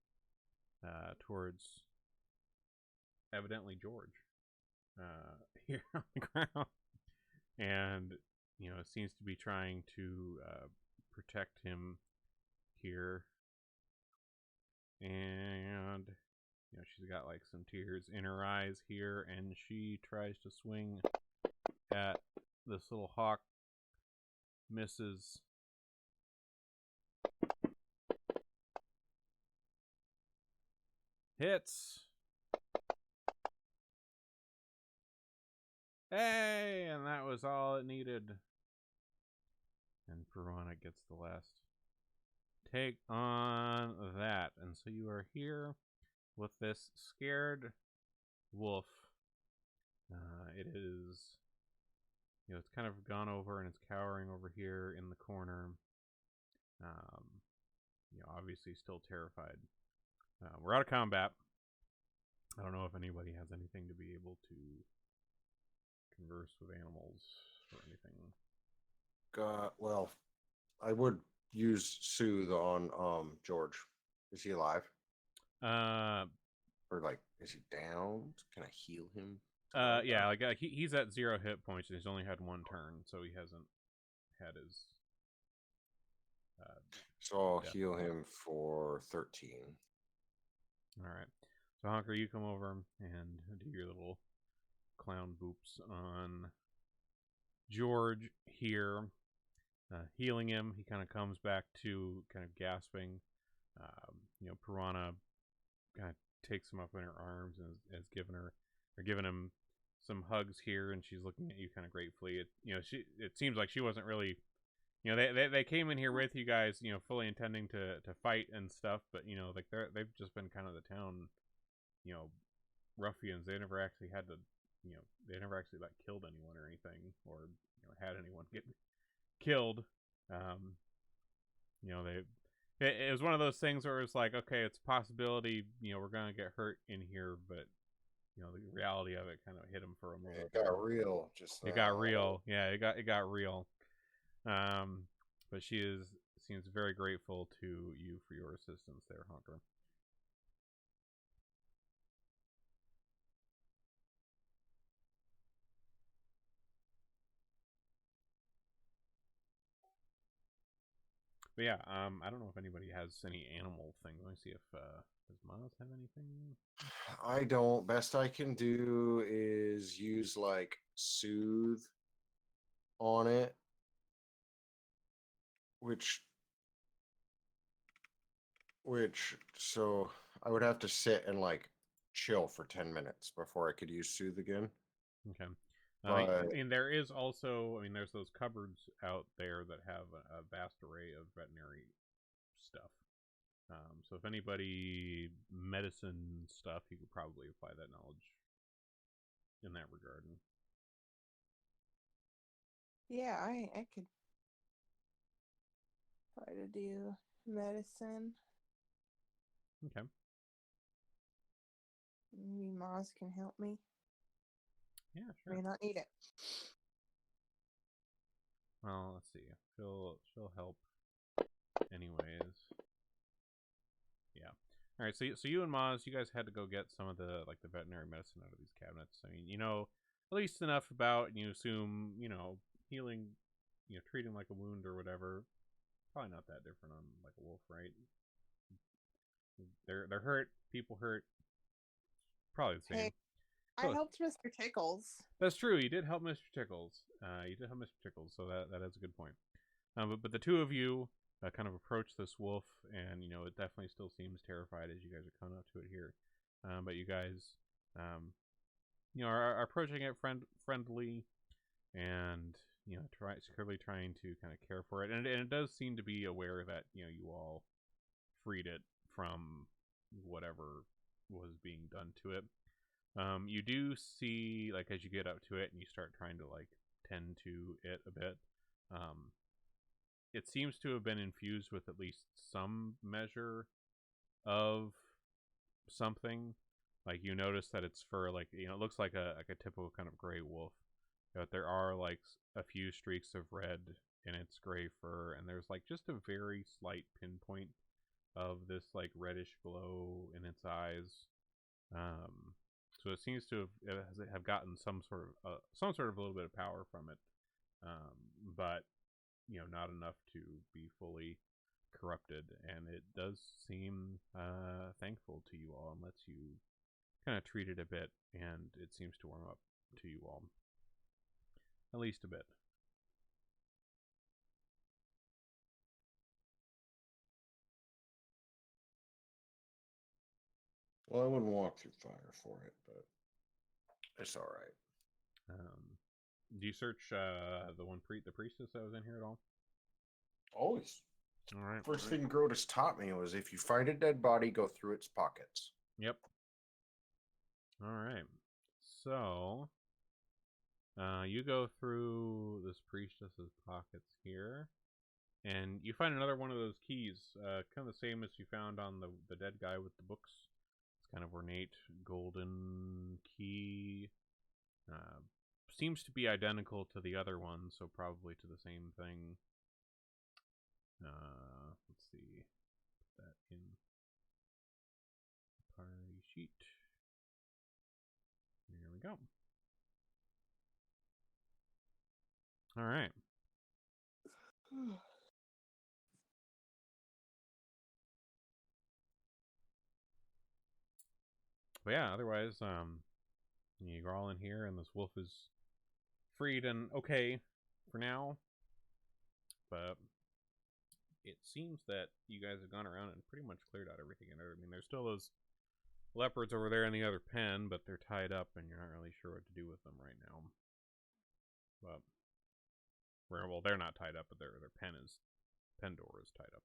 towards, evidently, George here on the ground. And, seems to be trying to protect him here. And, she's got like some tears in her eyes here, and she tries to swing at this little hawk. Misses. Hits. Hey, and that was all it needed. And Piranha gets the last take on that. And so you are here with this scared wolf. It is, it's kind of gone over and it's cowering over here in the corner. Obviously still terrified. We're out of combat. I don't know if anybody has anything to be able to converse with animals or anything. Well, I would use soothe on George. Is he alive? Or like, is he down? Can I heal him? Yeah, like he's at 0 hit points and he's only had 1 turn, so he hasn't had his. So I'll heal him for 13. All right. So Honker, you come over and do your little clown boops on George here, healing him. He kind of comes back to kind of gasping. Piranha kind of takes him up in her arms and has given him some hugs here, and she's looking at you kind of gratefully. It seems like she wasn't really, they came in here with you guys, fully intending to fight and stuff, but like they've just been kind of the town, ruffians. They never actually had to, they never actually like killed anyone or anything, or had anyone get killed. It was one of those things where it's like, okay, it's a possibility, we're gonna get hurt in here, but the reality of it kind of hit him for a moment. It got real. It got real. Yeah, it got real. But she seems very grateful to you for your assistance there, Honker. But yeah, I don't know if anybody has any animal thing. Let me see if does Miles have anything? I don't. Best I can do is use like soothe on it, which so I would have to sit and like chill for 10 minutes before I could use soothe again. Okay. I mean, there is also, there's those cupboards out there that have a vast array of veterinary stuff. So if anybody medicine stuff, you could probably apply that knowledge in that regard. Yeah, I could try to do medicine. Okay. Maybe Maz can help me. Yeah, sure. May not need it. Well, let's see. She'll help anyways. Yeah. All right. So you and Maz, you guys had to go get some of the veterinary medicine out of these cabinets. I mean, at least enough about, and you assume, healing, treating like a wound or whatever. Probably not that different on like a wolf, right? They're hurt. People hurt. Probably the same. Hey, I helped Mr. Tickles. That's true. You did help Mr. Tickles. So that is a good point. But the two of you kind of approach this wolf, and it definitely still seems terrified as you guys are coming up to it here. But you guys, are approaching it friendly, and secretly trying to kind of care for it, and it does seem to be aware that you all freed it from whatever was being done to it. You do see, like, as you get up to it and you start trying to like tend to it a bit, it seems to have been infused with at least some measure of something. Like, you notice that its fur, like, it looks like a typical kind of gray wolf, but there are like a few streaks of red in its gray fur, and there's like just a very slight pinpoint of this like reddish glow in its eyes. So it seems to have gotten some sort of a little bit of power from it, but not enough to be fully corrupted. And it does seem thankful to you all and lets you kind of treat it a bit, and it seems to warm up to you all at least a bit. Well, I wouldn't walk through fire for it, but it's all right. Do you search the priestess that was in here at all? Always. All right. First thing Grotus taught me was if you find a dead body, go through its pockets. Yep. All right. So, you go through this priestess's pockets here, and you find another one of those keys, kind of the same as you found on the dead guy with the books. It's kind of ornate golden key. Seems to be identical to the other one, so probably to the same thing. Let's see. Put that in the party sheet. There we go. All right. But yeah, otherwise, you're all in here, and this wolf is freed and okay for now. But it seems that you guys have gone around and pretty much cleared out everything in there. I mean, there's still those leopards over there in the other pen, but they're tied up, and you're not really sure what to do with them right now. But well, they're not tied up, but their pen door is tied up.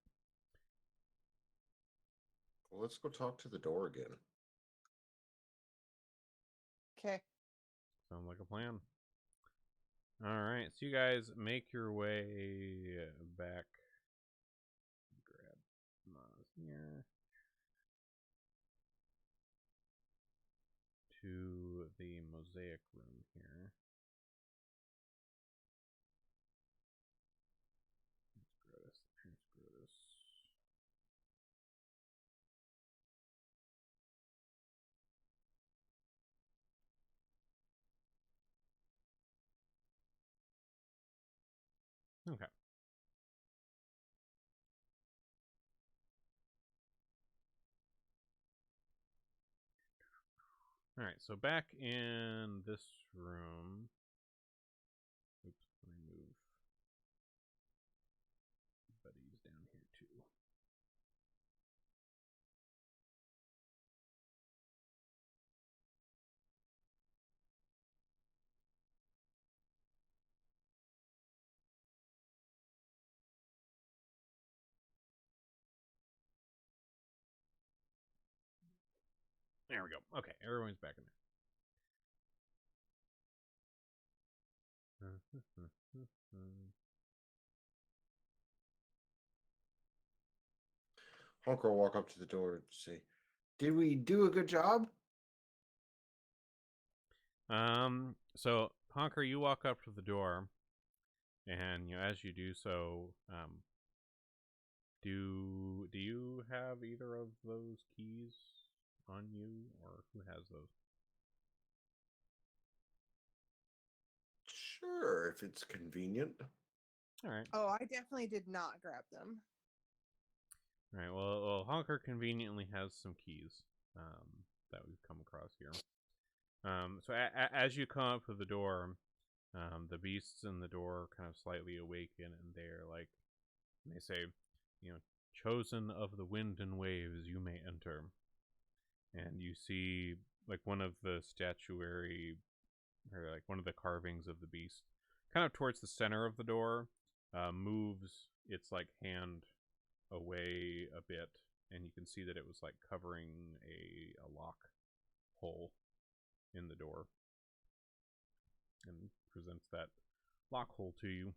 Well, let's go talk to the door again. Okay. Sounds like a plan. Alright, so you guys make your way back. Grab Maz here. To the mosaic room here. Here's Grotus. Okay. Alright, so back in this room. Oops, let me move buddies down here too. There we go. Okay, everyone's back in there. Honker will walk up to the door and say, "Did we do a good job?" So Honker, you walk up to the door, and as you do so, do you have either of those keys on you, or who has those? Sure, if it's convenient. All right. Oh, I definitely did not grab them. All right. Well, Honker conveniently has some keys that we've come across here. So as you come up to the door, the beasts in the door kind of slightly awaken, and they say, chosen of the wind and waves, you may enter. And you see like one of the statuary, or like one of the carvings of the beast, kind of towards the center of the door, moves its like hand away a bit, and you can see that it was like covering a lock hole in the door, and presents that lock hole to you.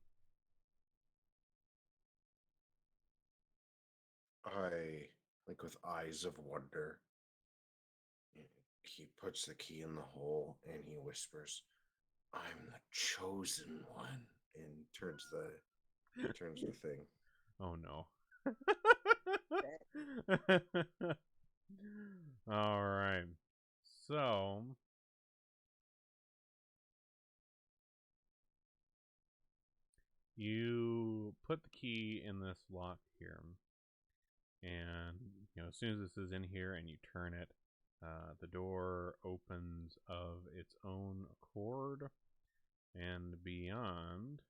I, like with eyes of wonder, he puts the key in the hole and he whispers, I'm the chosen one, and turns the thing. Oh no. All right. So you put the key in this lock here, and as soon as this is in here and you turn it, the door opens of its own accord, and beyond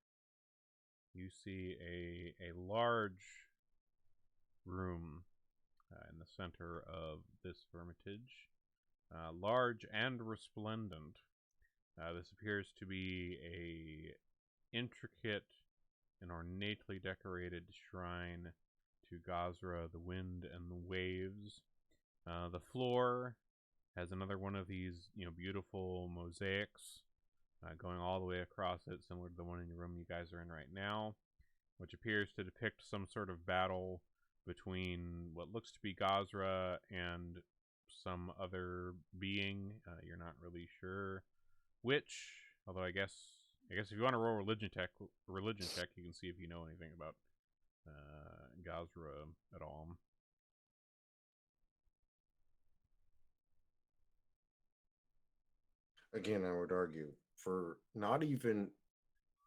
you see a large room in the center of this hermitage, large and resplendent. This appears to be a intricate and ornately decorated shrine to Gazra, the wind and the waves. The floor has another one of these, beautiful mosaics going all the way across it, similar to the one in your room you guys are in right now, which appears to depict some sort of battle between what looks to be Gazra and some other being. You're not really sure which, although I guess if you want to roll religion check, you can see if you know anything about Gazra at all. Again, I would argue for not even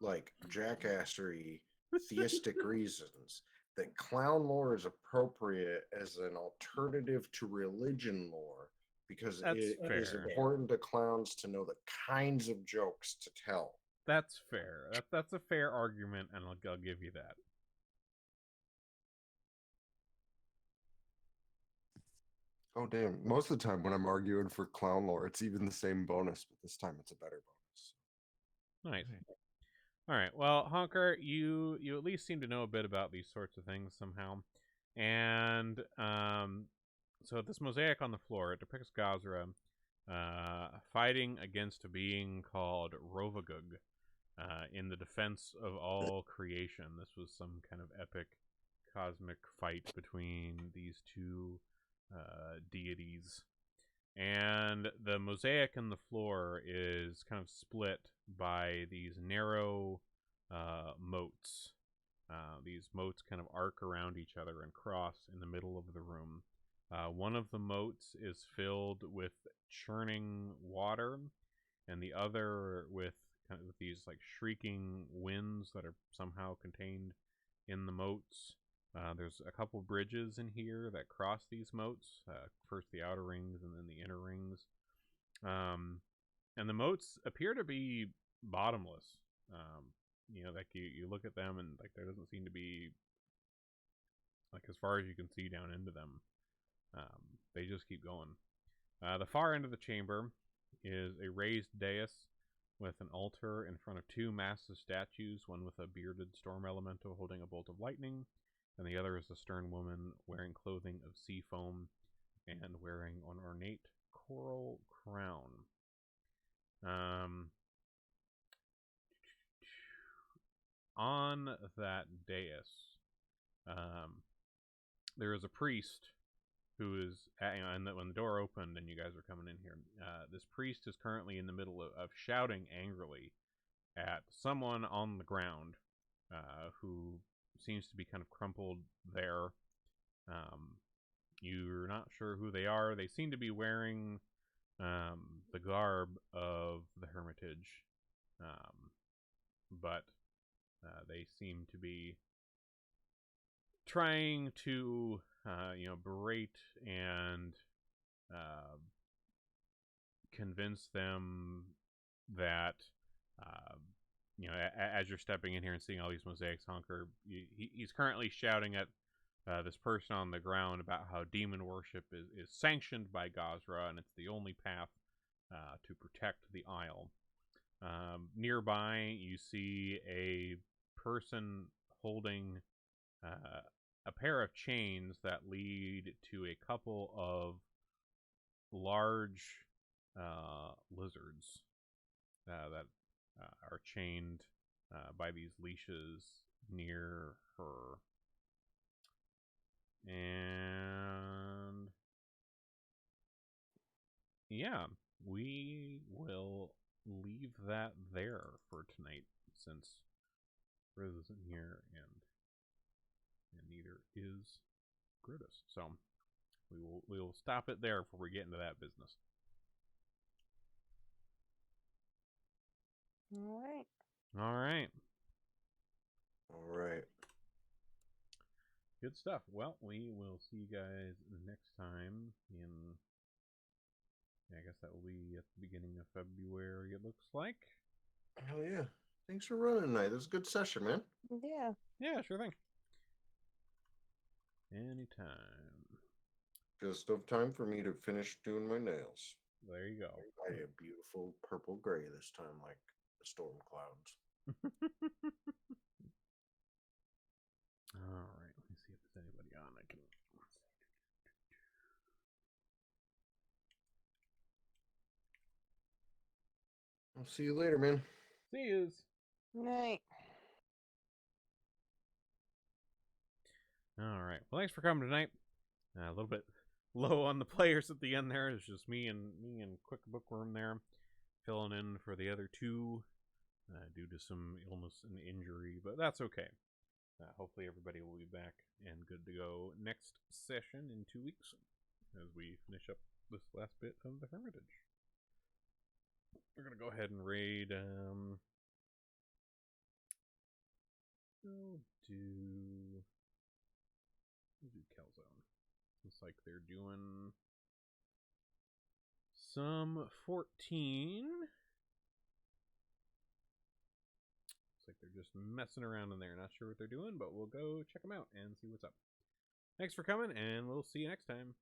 like jackassery theistic reasons that clown lore is appropriate as an alternative to religion lore, because That's it is fair. important to clowns to know the kinds of jokes to tell. That's fair. That's a fair argument, and I'll give you that. Oh damn! Most of the time when I'm arguing for clown lore, it's even the same bonus, but this time it's a better bonus. Nice. All right. Well, Honker, you at least seem to know a bit about these sorts of things somehow, and so this mosaic on the floor, it depicts Gazra fighting against a being called Rovagug in the defense of all creation. This was some kind of epic cosmic fight between these two deities. And the mosaic on the floor is kind of split by these narrow moats. These moats kind of arc around each other and cross in the middle of the room. One of the moats is filled with churning water, and the other with kind of these like shrieking winds that are somehow contained in the moats. There's a couple bridges in here that cross these moats. First the outer rings and then the inner rings. And the moats appear to be bottomless. Like you look at them and like there doesn't seem to be, like, as far as you can see down into them. They just keep going. The far end of the chamber is a raised dais with an altar in front of two massive statues, one with a bearded storm elemental holding a bolt of lightning, and the other is a stern woman wearing clothing of sea foam and wearing an ornate coral crown. On that dais, there is a priest who is, and when the door opened and you guys are coming in here, this priest is currently in the middle of shouting angrily at someone on the ground who seems to be kind of crumpled there. You're not sure who they are. They seem to be wearing the garb of the hermitage, but they seem to be trying to berate and convince them that as you're stepping in here and seeing all these mosaics, Honker, he's currently shouting at this person on the ground about how demon worship is sanctioned by Gazra, and it's the only path to protect the Isle. Nearby, you see a person holding a pair of chains that lead to a couple of large lizards that are chained by these leashes near her. And yeah, we will leave that there for tonight, since Riz isn't here and neither is Brutus. So we will stop it there before we get into that business. All right. All right. All right. Good stuff. Well, we will see you guys next time in, I guess that will be at the beginning of February, it looks like. Hell yeah. Thanks for running tonight. This was a good session, man. Yeah. Yeah, sure thing. Anytime. Just enough time for me to finish doing my nails. There you go. I had a beautiful purple gray this time, like the storm clouds. All right. Let me see if there's anybody on. I can. I'll see you later, man. See yous. Night. All right. Well, thanks for coming tonight. A little bit low on the players at the end there. It's just me and Quick Bookworm there, filling in for the other two due to some illness and injury, but that's okay. Hopefully everybody will be back and good to go next session in 2 weeks as we finish up this last bit of the Hermitage. We're gonna go ahead and raid. We'll do Calzone. Looks like they're doing some 14. Looks like they're just messing around in there. Not sure what they're doing, but we'll go check them out and see what's up. Thanks for coming, and we'll see you next time.